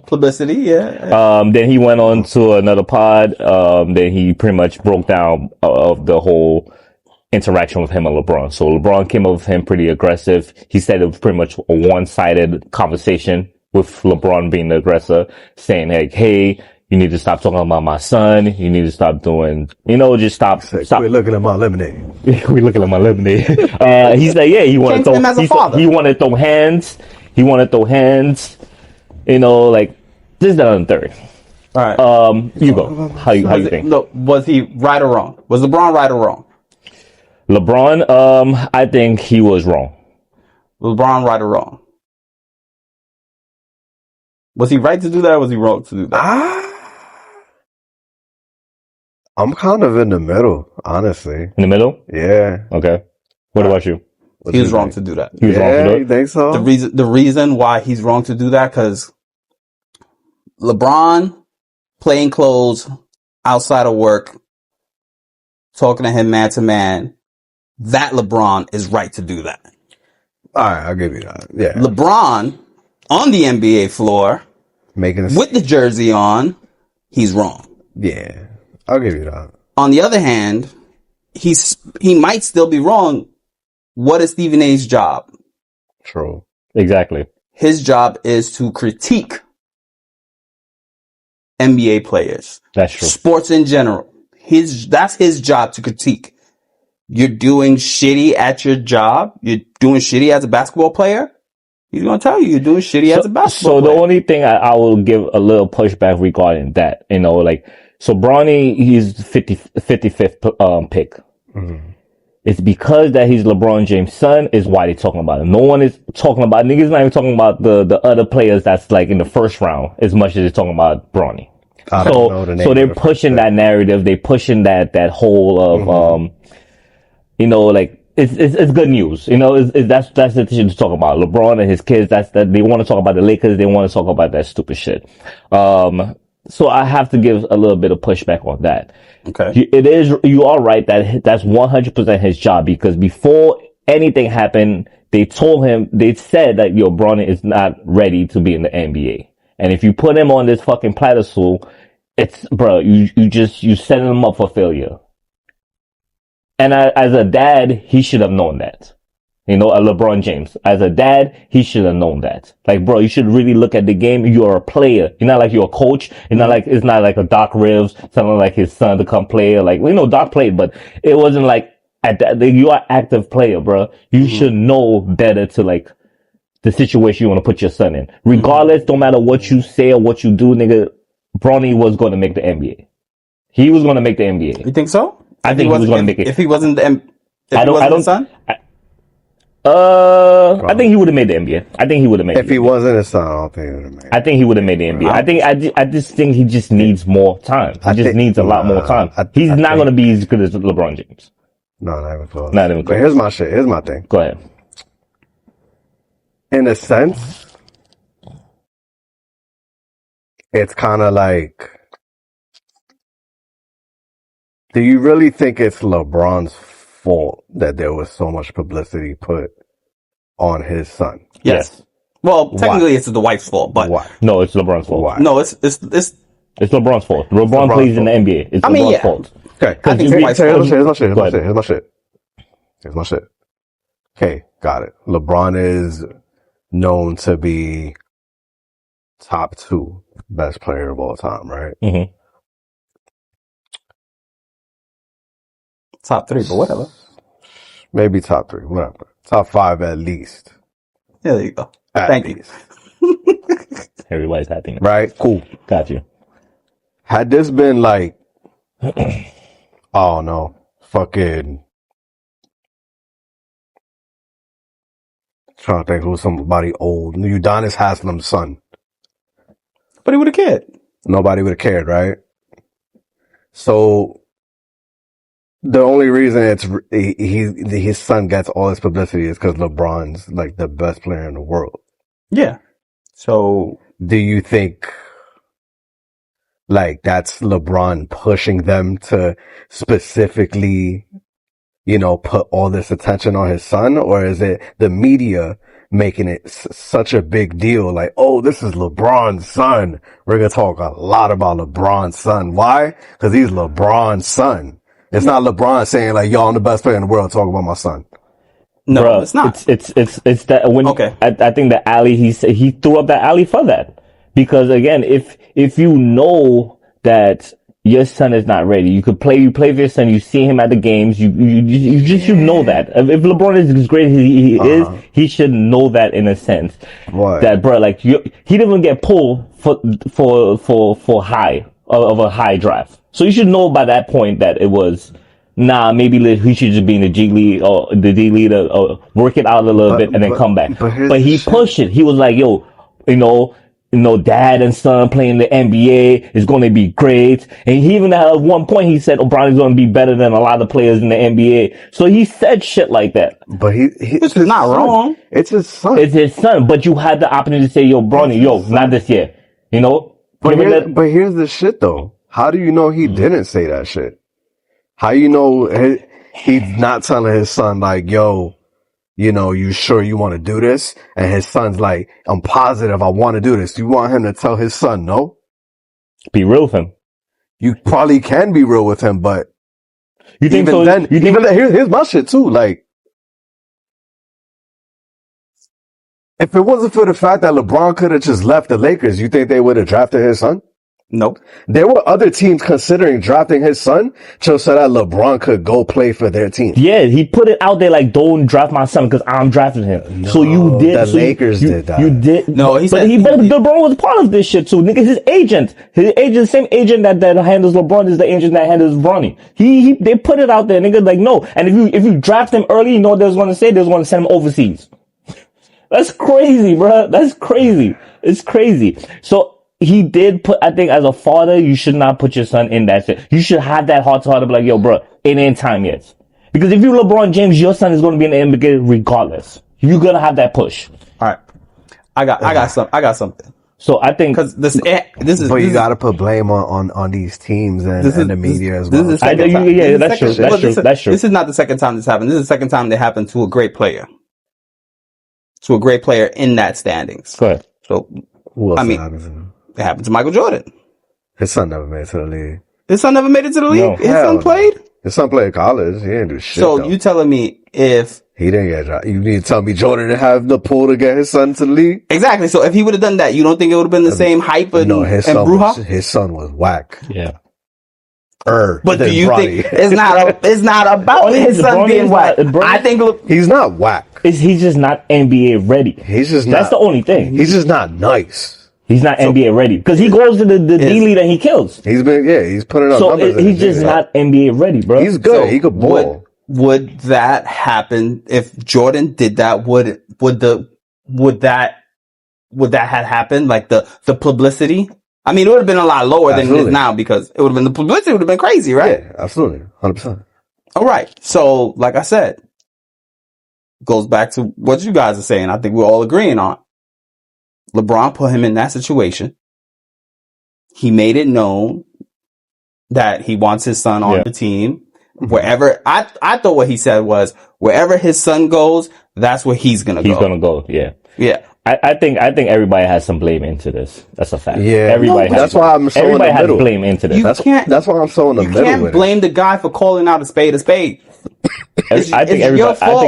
publicity. Yeah. Then he went on to another pod. Then he pretty much broke down of the whole interaction with him and LeBron. So LeBron came up with him pretty aggressive. He said it was pretty much a one-sided conversation with LeBron being the aggressor, saying like, hey, you need to stop talking about my son. You need to stop doing, just stop. We're looking at my lemonade. We're looking at my lemonade. He said, yeah, he wanted to throw hands. He wanted to throw hands. Like this, that, and third. All right. You go. How you think? No, was he right or wrong? Was LeBron right or wrong? LeBron, I think he was wrong. LeBron right or wrong? Was he right to do that or was he wrong to do that? I'm kind of in the middle, honestly. In the middle? Yeah. Okay. What about you? He was wrong to do that. He was wrong to do it? You think so? The reason why he's wrong to do that, because LeBron playing clothes outside of work, talking to him man to man, that LeBron is right to do that. All right, I'll give you that. Yeah. LeBron on the NBA floor, with the jersey on, he's wrong. Yeah, I'll give you that. On the other hand, he might still be wrong. What is Stephen A's job? True. Exactly. His job is to critique NBA players. That's true. Sports in general. That's his job to critique. You're doing shitty at your job. You're doing shitty as a basketball player. He's going to tell you you're doing shitty as a basketball player. So the only thing I will give a little pushback regarding that, so Bronny, he's 55th pick. Mm-hmm. It's because that he's LeBron James' son is why they're talking about him. No one is talking about, niggas not even talking about the other players that's like in the first round as much as they're talking about Bronny. So they're pushing that narrative. They're pushing that whole of, it's good news. That's the thing to talk about. LeBron and his kids, they want to talk about the Lakers. They want to talk about that stupid shit. So I have to give a little bit of pushback on that. Okay. You are right that that's 100% his job, because before anything happened, they said that Bronny is not ready to be in the NBA. And if you put him on this fucking pedestal, you setting him up for failure. And as a dad, he should have known that. A LeBron James. As a dad, he should have known that. Like, bro, you should really look at the game. You're a player. You're not like you're a coach. It's not like a Doc Rivers telling like his son to come play. Like, Doc played, but it wasn't like at that. You are an active player, bro. You should know better to the situation you want to put your son in. Regardless, no matter what you say or what you do, nigga, Bronny was going to make the NBA. He was going to make the NBA. You think so? I think he was going to make it. If he wasn't the son? I think he would have made the NBA. I think he would have made. If he wasn't his son, I don't think he would have made. I think he would have made the NBA. I just think he just needs more time. He just needs a lot more time. He's not going to be as good as LeBron James. No, not even close. Not even close. But here's my shit. Here's my thing. Go ahead. In a sense, it's kind of like, do you really think it's LeBron's fault that there was so much publicity put on his son? Yes. Well, technically it's the wife's fault, but why? No, it's LeBron's fault. Why? No, it's LeBron's fault. LeBron plays in the NBA. It's LeBron's fault. Okay. I think Here's my shit. Okay, got it. LeBron is known to be top 2 best player of all time, right? Mm-hmm. Top 3, but whatever. Maybe top 3, whatever. Top 5 at least. Yeah, there you go. Thank you. Everybody's happy. Right? Cool. Got you. Had this been like, oh no, fucking, trying to think who's somebody old. Udonis Haslam's son. But he would have cared. Nobody would have cared, right? So, the only reason his son gets all this publicity is because LeBron's like the best player in the world. Yeah. So, do you think like that's LeBron pushing them to specifically, put all this attention on his son, or is it the media making it such a big deal? Like, oh, this is LeBron's son. We're gonna talk a lot about LeBron's son. Why? Because he's LeBron's son. It's not LeBron saying like, yo, I'm the best player in the world. Talk about my son. No, Bruh, it's not. It's that when Okay. I think the alley he threw up that alley for that, because again, if you know that your son is not ready, you play with your son, you see him at the games, you should know that. If LeBron is as great as he is, he should know that in a sense. What? That bro, like he didn't even get pulled for high of a high draft. So you should know by that point that it was, maybe he should just be in the G League or the D League or work it out a little bit and then come back. But he pushed it. He was like, yo, dad and son playing the NBA is going to be great. And he even at one point he said Bronny's going to be better than a lot of players in the NBA. So he said shit like that. But Which is not wrong. It's his son. It's his son. But you had the opportunity to say, yo, Bronny, not this year. But here's the shit though. How do you know he didn't say that shit? How you know he's not telling his son like, yo, you sure you want to do this? And his son's like, I'm positive I want to do this. You want him to tell his son no? Be real with him. You probably can be real with him, but You think even so? then, here's my shit too. Like, if it wasn't for the fact that LeBron could have just left the Lakers, you think they would have drafted his son? Nope. There were other teams considering drafting his son just so that LeBron could go play for their team. Yeah, he put it out there like, don't draft my son because I'm drafting him. No, so you did. The Lakers did that. You did. No, he said. But LeBron was part of this shit too. Nigga, his agent, the same agent that handles LeBron is the agent that handles Bronny. They put it out there, nigga, like, no. And if you draft him early, you know what they was going to say? They was going to send him overseas. That's crazy, bro. That's crazy. It's crazy. So, he did put, I think as a father, you should not put your son in that shit. You should have that heart to heart to be like, yo, bro, it ain't time yet. Because if you're LeBron James, your son is going to be in the NBA regardless. You're going to have that push. All right. I got something. So I think, because this is, but you got to put blame on these teams and the media as well. That's true. That's true. This is not the second time this happened. This is the second time it happened to a great player. To a great player in that standings. Go ahead. So, it happened to Michael Jordan. His son never made it to the league. His son never made it to the league? No. His son played? His son played college. He didn't do shit. So though. You telling me if he didn't get a job, you need to tell me Jordan didn't have the pull to get his son to the league? Exactly. So if he would have done that, you don't think it would have been the same hype and brouhaha? His son was whack. Yeah. But do than you Bronny. think it's not about Only his son Bronny being is whack? not- Bronny- I think He's not whack. He's just not NBA ready. He's just That's not. the only thing. He's just not nice. He's not NBA ready because he goes to the D League and he kills. He's putting up So numbers. he's just not NBA ready, bro. He's good. So he could ball. Would that happen if Jordan did that? Would that have happened? Like the publicity? I mean, it would have been a lot lower than it is now because it would have been the publicity would have been crazy, right? Yeah, absolutely, 100%. All right. So, like I said, goes back to what you guys are saying. I think we're all agreeing on. LeBron put him in that situation. He made it known that he wants his son on the team. Wherever I thought what he said was wherever his son goes, that's where he's gonna go. He's gonna go. Yeah. Yeah. I think everybody has some blame into this. That's a fact. Yeah, everybody. That's why I'm so in the middle. Has blame into this. That's why I'm so in the middle. You can't blame the guy for calling out a spade a spade. I think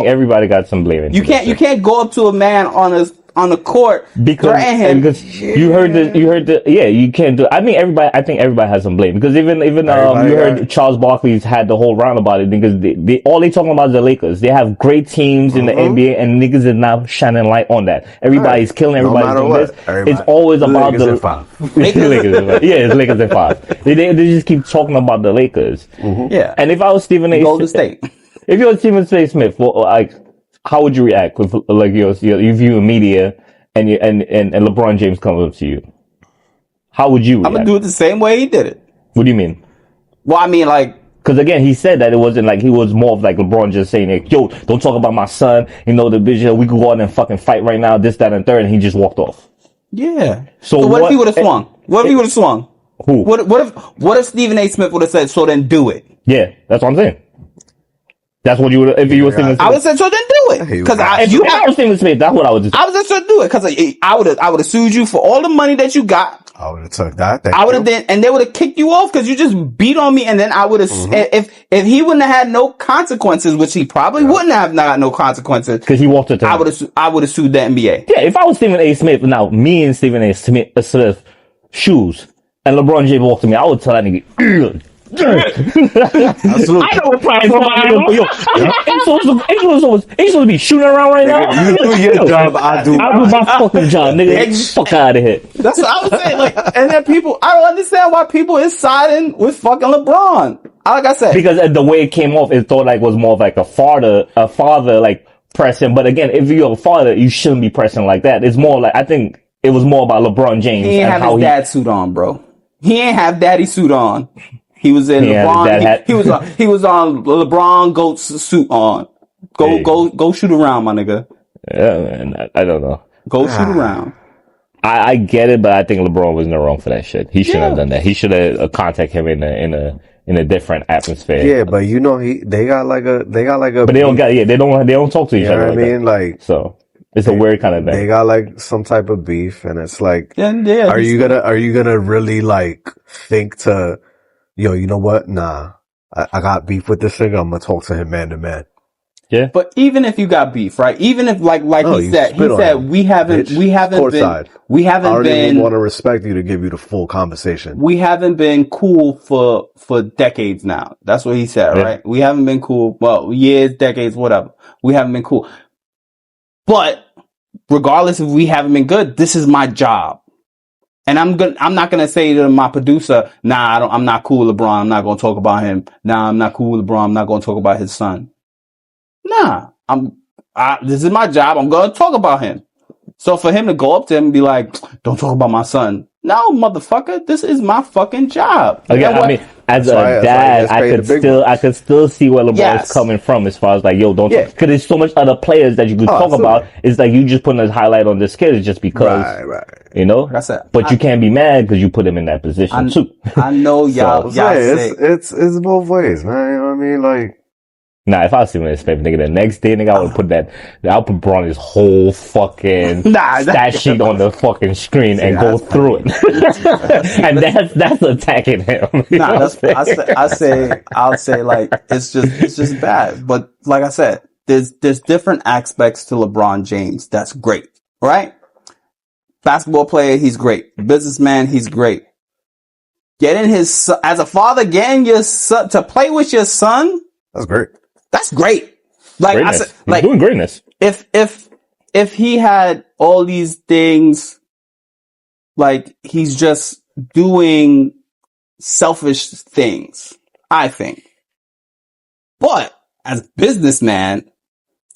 everybody got some blame into this. You can't go up to a man on the court because you heard you can't do it. I think everybody has some blame because even you heard Charles Barkley's had the whole round about it because they all they talking about is the Lakers. They have great teams in the NBA and niggas is not shining light on that. Everybody's killing everybody's doing this. It's always about the Lakers at 5. It's Lakers at 5. They just keep talking about the Lakers. Yeah. And if I was Stephen A. Golden State. If you were Stephen A. Smith, well, like, how would you react with like you view media and LeBron James comes up to you? How would you react? I'm gonna do it the same way he did it. What do you mean? Well, I mean, like, because again, he said that it wasn't like he was more of like LeBron just saying, like, "Yo, don't talk about my son. You know the vision. We could go out and fucking fight right now. This, that, and third." And he just walked off. Yeah. So what if he would have swung? What if he would have swung? Who? What if Stephen A. Smith would have said, "So then do it"? Yeah, that's what I'm saying. That's what you would if you were Stephen Smith. I would say, "So then do it." Because if you was Stephen Smith, that's what I would just. I would say, "So do it," because I would have sued you for all the money that you got. I would have took that. I would have then, and they would have kicked you off because you just beat on me, and then I would have. If he wouldn't have had no consequences, which he probably wouldn't have not no consequences because he walked it. I would have sued the NBA. Yeah, if I was Stephen A. Smith, now me and Stephen A. Smith shoes, and LeBron James walked to me, I would tell that nigga. Absolutely. I know what problem. Ain't supposed to be shooting around right now. You do your job, I do my fucking job, nigga. Get the fuck out of here. That's what I was saying. Like, and then people, I don't understand why people is siding with fucking LeBron. Like I said, because the way it came off, it thought like was more of like a father like pressing. But again, if you're a father, you shouldn't be pressing like that. It's more like I think it was more about LeBron James. He ain't have his dad suit on, bro. He ain't have daddy suit on. He was in LeBron. He was on LeBron GOAT's suit on. Go shoot around, my nigga. Yeah, man. I don't know. Go shoot around. I get it, but I think LeBron was in the wrong for that shit. He shouldn't have done that. He should have contacted him in a different atmosphere. Yeah, but you know they got like a. But they don't talk to each other. I mean, like so. It's a weird kind of thing. They got like some type of beef, and it's like, yeah, are you gonna really like think to, yo, you know what? Nah, I got beef with this nigga. I'm gonna talk to him man to man. Yeah. But even if you got beef, right? Even if he said we haven't I don't been even want to respect you to give you the full conversation. We haven't been cool for decades now. That's what he said, right? We haven't been cool. Well, years, decades, whatever. We haven't been cool. But regardless if we haven't been good, this is my job. And I'm not gonna say to my producer, nah, I'm not cool with LeBron. I'm not gonna talk about him. Nah, I'm not cool with LeBron. I'm not gonna talk about his son. Nah, this is my job. I'm gonna talk about him. So for him to go up to him and be like, don't talk about my son. No, motherfucker, this is my fucking job. Again, I mean, as a dad, I could still see where LeBron's coming from as far as like, yo, don't talk. Because there's so much other players that you could talk about. It's like you just putting a highlight on this kid just because, you know? That's it. But you can't be mad because you put him in that position too. I know y'all say. It's both ways, man. You know what I mean? Like, nah, if I was Stephen A. Smith, nigga, the next day, nigga, I would put Bronny's whole fucking stat sheet on the fucking screen and go through it. And that's attacking him. Nah, I'll say like, it's just bad. But like I said, there's different aspects to LeBron James. That's great, right? Basketball player, he's great. Businessman, he's great. getting his son, as a father, getting your son to play with your son. That's great. That's great. Like Greatness. I said, He's doing greatness. If he had all these things, like he's just doing selfish things, I think. But as a businessman,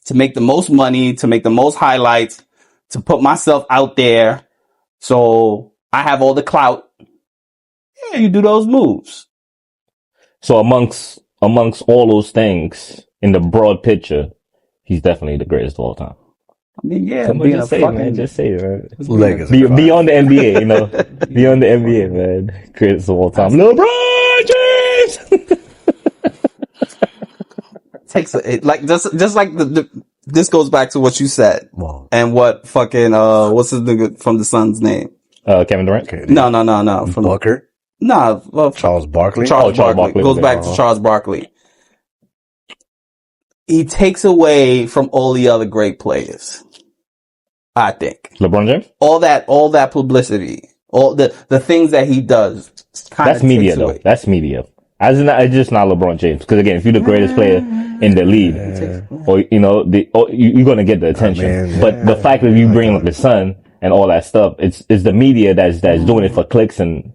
to make the most money, to make the most highlights, to put myself out there, so I have all the clout. Yeah, you do those moves. So amongst all those things in the broad picture, he's definitely the greatest of all time. I mean, yeah, Somebody being just a say, fucking man. Just say it, man. Legacy. Beyond the NBA, you know. Beyond the NBA, man. Greatest of all time. LeBron James! takes it like just like this goes back to what you said. Wow. And what fucking what's the nigga from the Suns name? Kevin Durant? Okay, No. From Booker? Charles Barkley? Charles Barkley. Goes okay. back to Charles Barkley. He takes away from all the other great players. I think. LeBron James? All that publicity, all the things that he does. That's media, though. That's media. It's just not LeBron James. Because again, if you're the greatest player in the league, or you know, you're gonna get the attention. But the fact that you bring up his son and all that stuff, it's the media that's doing it for clicks and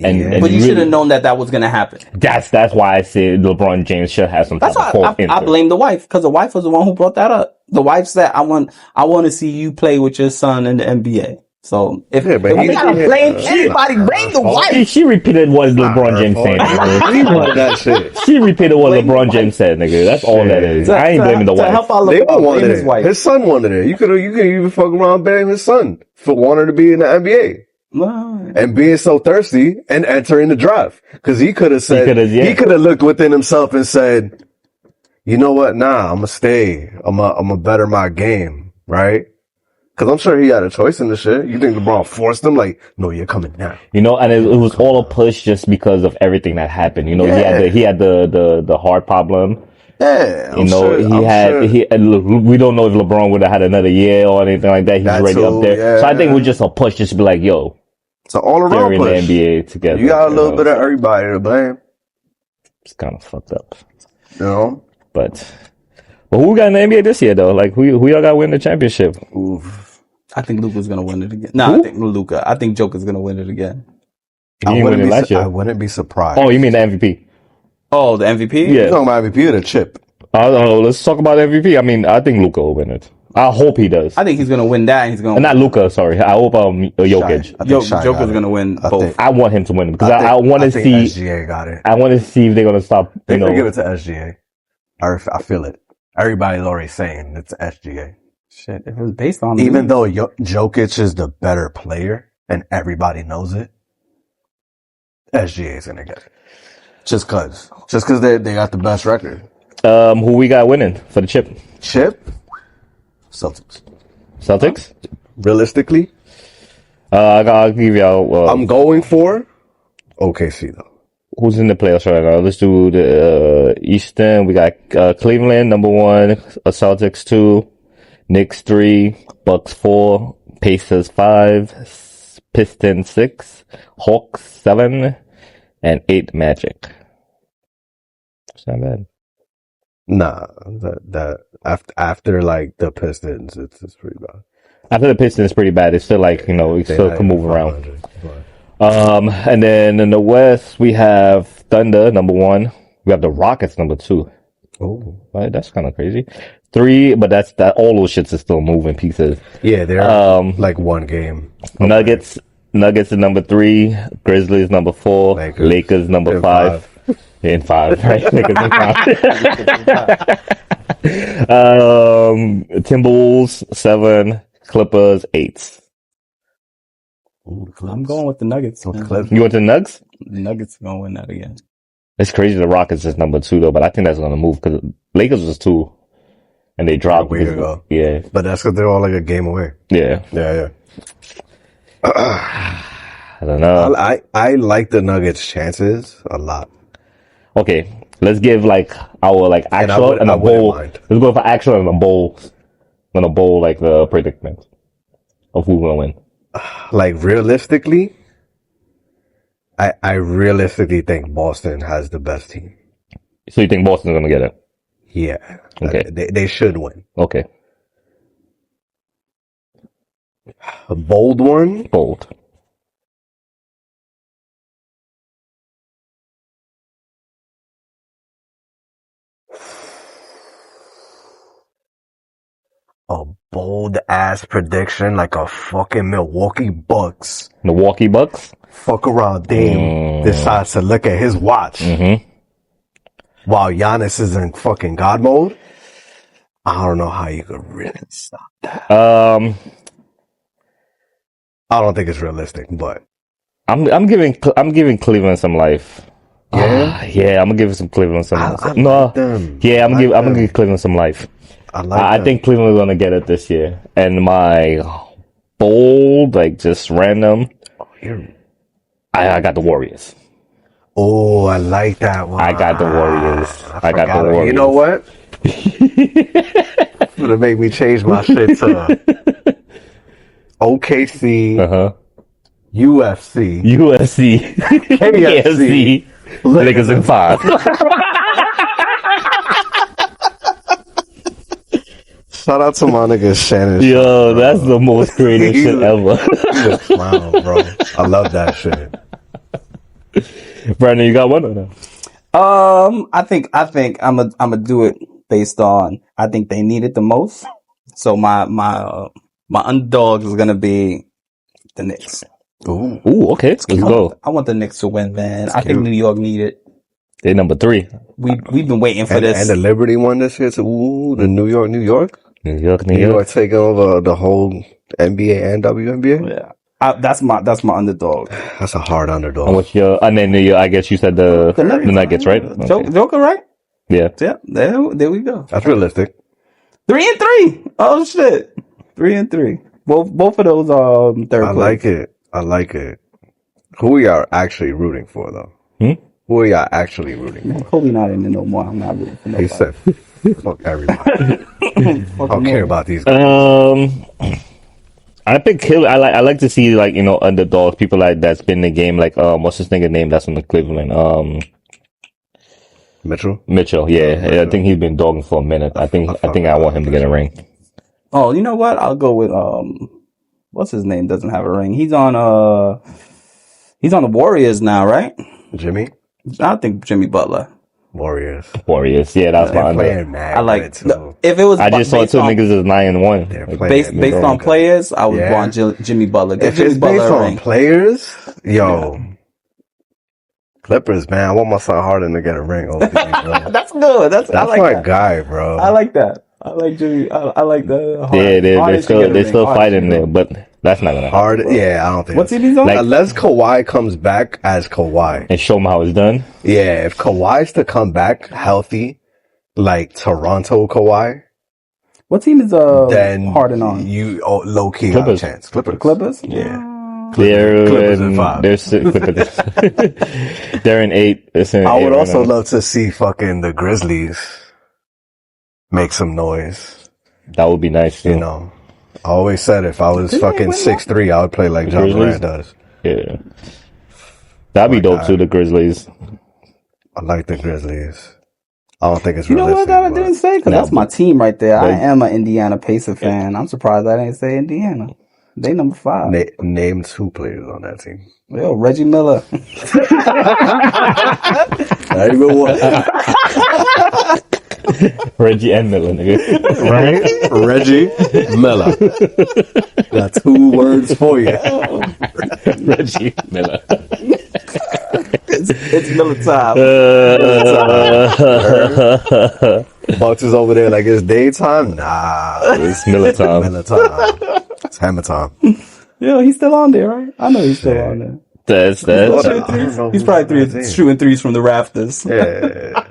but you really, should have known that was gonna happen. That's why I said LeBron James should have some type That's of why I blame the wife, because the wife was the one who brought that up. The wife said, "I want to see you play with your son in the NBA." So if we gotta blame anybody, blame the wife. She repeated what LeBron James said. He wanted that shit. She repeated what LeBron James said, nigga. That's all that is. I ain't blaming the wife. They all wanted it. His son wanted it. You could even fuck around betting his son for wanting to be in the NBA. And being so thirsty and entering the draft. Cause he could have said, he could have looked within himself and said, you know what? Nah, I'm gonna stay. I'm gonna better my game. Right? Cause I'm sure he had a choice in the shit. You think LeBron forced him? Like, no, you're coming now. You know, and it was all a push just because of everything that happened. You know, he had the heart problem. Yeah, you know, look, we don't know if LeBron would have had another year or anything like that. He's already up there. Yeah. So I think it was just a push just to be like, yo. It's an all around push. In the NBA together. You got a little bit of everybody to blame. It's kind of fucked up. You know? But who got in the NBA this year though? Like who y'all got win the championship? Oof. I think Luka's gonna win it again. No, I think Luka. I think Joker's gonna win it again. I wouldn't be surprised. Oh, you mean the MVP? Oh, the MVP? Yeah. You're talking about MVP or the chip? I don't know. Let's talk about MVP. I mean, I think Luka will win it. I hope he does. I think he's gonna win that. And he's gonna not Luka. Sorry, I hope Jokic. Joker's gonna win both. I want him to win because I want to see. SGA got it. I want to see if they're gonna stop. They're gonna give it to SGA. I feel it. Everybody's already saying it's SGA. Shit, if it was based on even though Jokic is the better player and everybody knows it, SGA is gonna get it. Just cause they got the best record. Who we got winning for the chip? Celtics? Realistically? I'll give y'all... I'm going for OKC, though. Who's in the playoffs right now? Let's do the Eastern. We got Cleveland, number 1. Celtics, 2. Knicks, 3. Bucks, 4. Pacers, 5. Pistons, 6. Hawks, 7. And 8 Magic. It's not bad. Nah, that after like the Pistons, it's pretty bad. After the Pistons, it's pretty bad. It's still like, you know, it still can move around. And then in the West, we have Thunder, number 1. We have the Rockets, number 2. Oh, right, that's kind of crazy. 3, but all those shits are still moving pieces. Yeah, they're like one game. Nuggets is number 3. Grizzlies number 4. Lakers number 5. In 5, right? Timberwolves 7, Clippers 8. Ooh, I'm going with the Nuggets. You want the Nuggets? The Nuggets are gonna win that again. It's crazy. The Rockets is number 2 though, but I think that's gonna move because Lakers was 2, and they dropped. Yeah, but that's because they're all like a game away. Yeah. I don't know. I like the Nuggets' chances a lot. Okay, let's give like our like actual and a bowl. Let's go for actual and a bowl like the predicament of who's gonna win. Like realistically, I realistically think Boston has the best team. So you think Boston's gonna get it? Yeah. Okay. They should win. Okay. A bold one. Bold. A bold ass prediction like a fucking Milwaukee Bucks. Milwaukee Bucks? Fuck around Dame decides to look at his watch while Giannis is in fucking God mode. I don't know how you could really stop that. I don't think it's realistic, but I'm giving Cleveland some life. yeah, Yeah, I'm gonna give some Cleveland some life. I No, like them. yeah, I'm I like gonna them. give Cleveland some life. I I think Cleveland's gonna get it this year. And my bold, like just random, I got the Warriors. Oh, I like that one. I got the Warriors. I got the forgot it. Warriors. You know what? It's gonna make me change my shit to OKC, UFC, USC, KFC, Lakers in 5. Shout out to my nigga Shannon. Yo, that's the most creative shit ever. He's a clown, bro. I love that shit. Brandon, you got one or no? I think I'm gonna do it based on I think they need it the most. So my underdog is gonna be the Knicks. Ooh, Okay, let's go. I want the Knicks to win, man. I cute. think New York need it. They're number 3. We've been waiting for and this. the Liberty won this year too. Ooh, the New York. New York. New York taking over the whole NBA and WNBA. Yeah, that's my underdog. That's a hard underdog. And what's your? And then I guess you said the Nuggets, right? Okay. Joker, right? Yeah. Yeah. There we go. That's realistic. 3-3. Oh shit. 3-3. Both of those third place. I like it. Who we are actually rooting for though? Who are y'all actually rooting for? Kobe not in it no more. I'm not rooting for nobody. He said, fuck everybody. I don't care about these guys. I think I like to see like underdogs, people like that's been in the game, like what's his nigga name that's on the Cleveland, Mitchell? Yeah, I think he's been dogging for a minute. I think I want him to get a ring. Oh, you know what? I'll go with what's his name? Doesn't have a ring. He's on the Warriors now, right? Jimmy? I think Jimmy Butler. Warriors. Yeah, that's my playing mad I like too. if it was. I just saw two niggas is 9-1. Based on players, I would want Jimmy Butler. Get If Jimmy it's Butler based a on ring. players, yo, Clippers, man, I want my son Harden to get a ring. Over That's good. That's I like my that. guy, bro. I like that. I like Jimmy. I like the. Yeah, they're still fighting there, but that's not gonna happen. Harden, yeah, I don't think. What team he's on? Like- unless Kawhi comes back as Kawhi. And show them how it's done. Yeah, if Kawhi's to come back healthy, like Toronto Kawhi, What team is then Harden on? you low key have a Clippers. chance. Clippers. Clippers. Yeah. They're in 5. They're in 8. It's in I 8 would right also now. love to see fucking the Grizzlies make some noise. That would be nice. Too. You know, I always said if I was fucking 6'3", I would play like John Grizzlies? Morant does. Yeah, that'd be dope too. The Grizzlies. I like the Grizzlies. I don't think it's You know realistic. what I didn't say? Because No, that's my team right there. I but- am an Indiana Pacer fan. I'm surprised I didn't say Indiana. They number 5. Name 2 players on that team. Yo, Reggie Miller. Not even one. Reggie and Miller, nigga. Right? Reggie Miller. Got 2 words for you. Reggie Miller. It's Miller time. Bucks is over there like it's daytime. Nah, It's Miller time. Miller time. It's hammer time. Yo, he's still on there, right? I know he's still on there. That's He's probably shooting threes from the rafters. Yeah.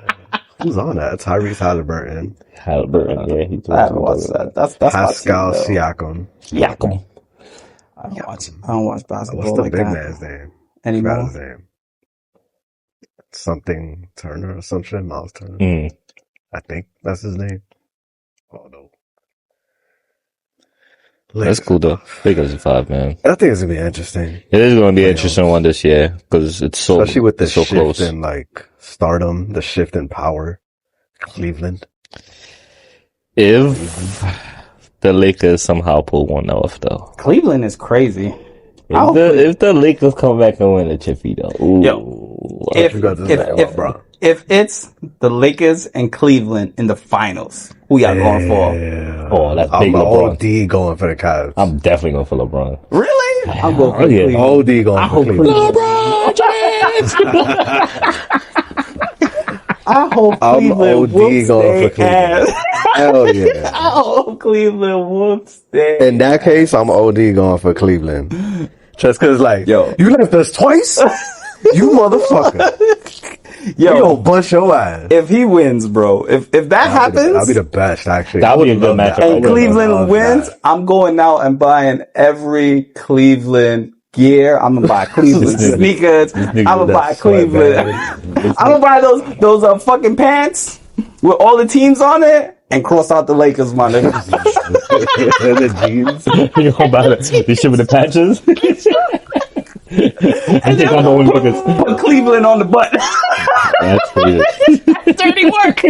Who's on that? Tyrese Halliburton. Halliburton. Yeah, he's I haven't watched that. That's Pascal my team, though. Siakam. Yakum. I don't watch basketball What's the like big that man's name? anymore. Forgot his name. Something Turner or some shit. Miles Turner. I think that's his name. Oh no. That's cool though. Lakers in 5, man. I think it's gonna be interesting, It is going to be an interesting one this year because it's so, especially with the it's so shift close. in like stardom, the shift in power. Cleveland. If the Lakers somehow pull one off, though. Cleveland is crazy. If the Lakers come back and win the chippy, though. Ooh. Yo, If if it's the Lakers and Cleveland in the finals, who y'all going for? Oh, that's I'm big LeBron. OD going for the Cavs. I'm definitely going for LeBron. Really? I'm going for Yeah. Cleveland. OD going for Cleveland. LeBron James! I hope I'm Cleveland OD whoops going for their Cleveland. ass. Hell yeah. I hope Cleveland whoops their In that case, I'm OD going for Cleveland. Just cause like, Yo. you left us twice? You motherfucker. Yo, You gonna bust your ass. if he wins, bro, if that happens, That'll be the best, actually. That'll I be a would good love that. matchup. I and would love Cleveland wins, that. I'm going out and buying every Cleveland gear. I'm gonna buy Cleveland This nigga- sneakers. this I'm nigga gonna with buy that Cleveland. I'm gonna buy those fucking pants with all the teams on it and cross out the Lakers, my nigga. The jeans. You gonna buy the shit with the patches? I think I'm going Lakers. Put Cleveland on the butt. That's crazy. Dirty work.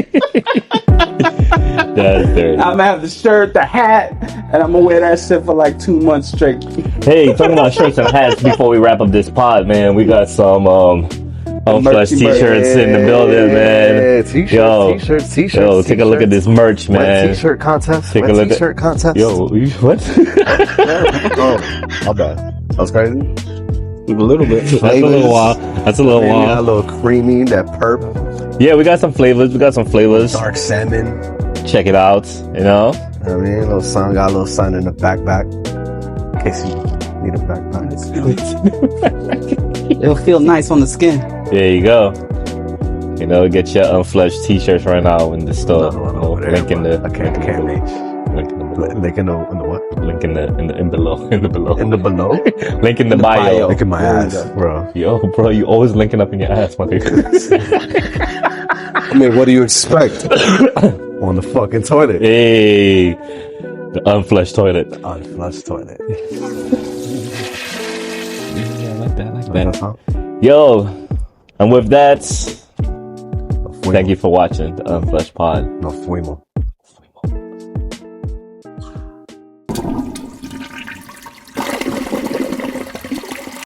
That's dirty. I'm gonna have the shirt, the hat, and I'm gonna wear that shit for like 2 months straight. Hey, talking about shirts and hats before we wrap up this pod, man. We got some Unflushed t-shirts in the building, man. Yeah, t-shirts. Yo, take a look at this merch, man. Wet t-shirt contest. Take a look at- T-shirt contest. Yo, what? Oh, my bad. That was crazy. A little bit. That's a little while. That's a little Maybe a while. little creamy, that perp, Yeah, we got some flavors. dark salmon. Check it out. You know? I mean, a little sun, got a little sun in the backpack. In case you need a backpack. It'll feel nice on the skin. There you go. You know, get your Unflushed t-shirts right now in the store. Another one You know, over there. link in the I can't reach. link in the below. Link in the what? Link in below. In the below? Link in the bio. bio. Look at my There you ass, go. bro. Yo, bro, you always linking up in your ass, my nigga. I mean, what do you expect? On the fucking toilet. Hey, the Unflushed toilet. Unflushed toilet. Yeah, I like that. I like Uh-huh. Yo, and with that, thank you for watching the Unflushed pod. No fuimos.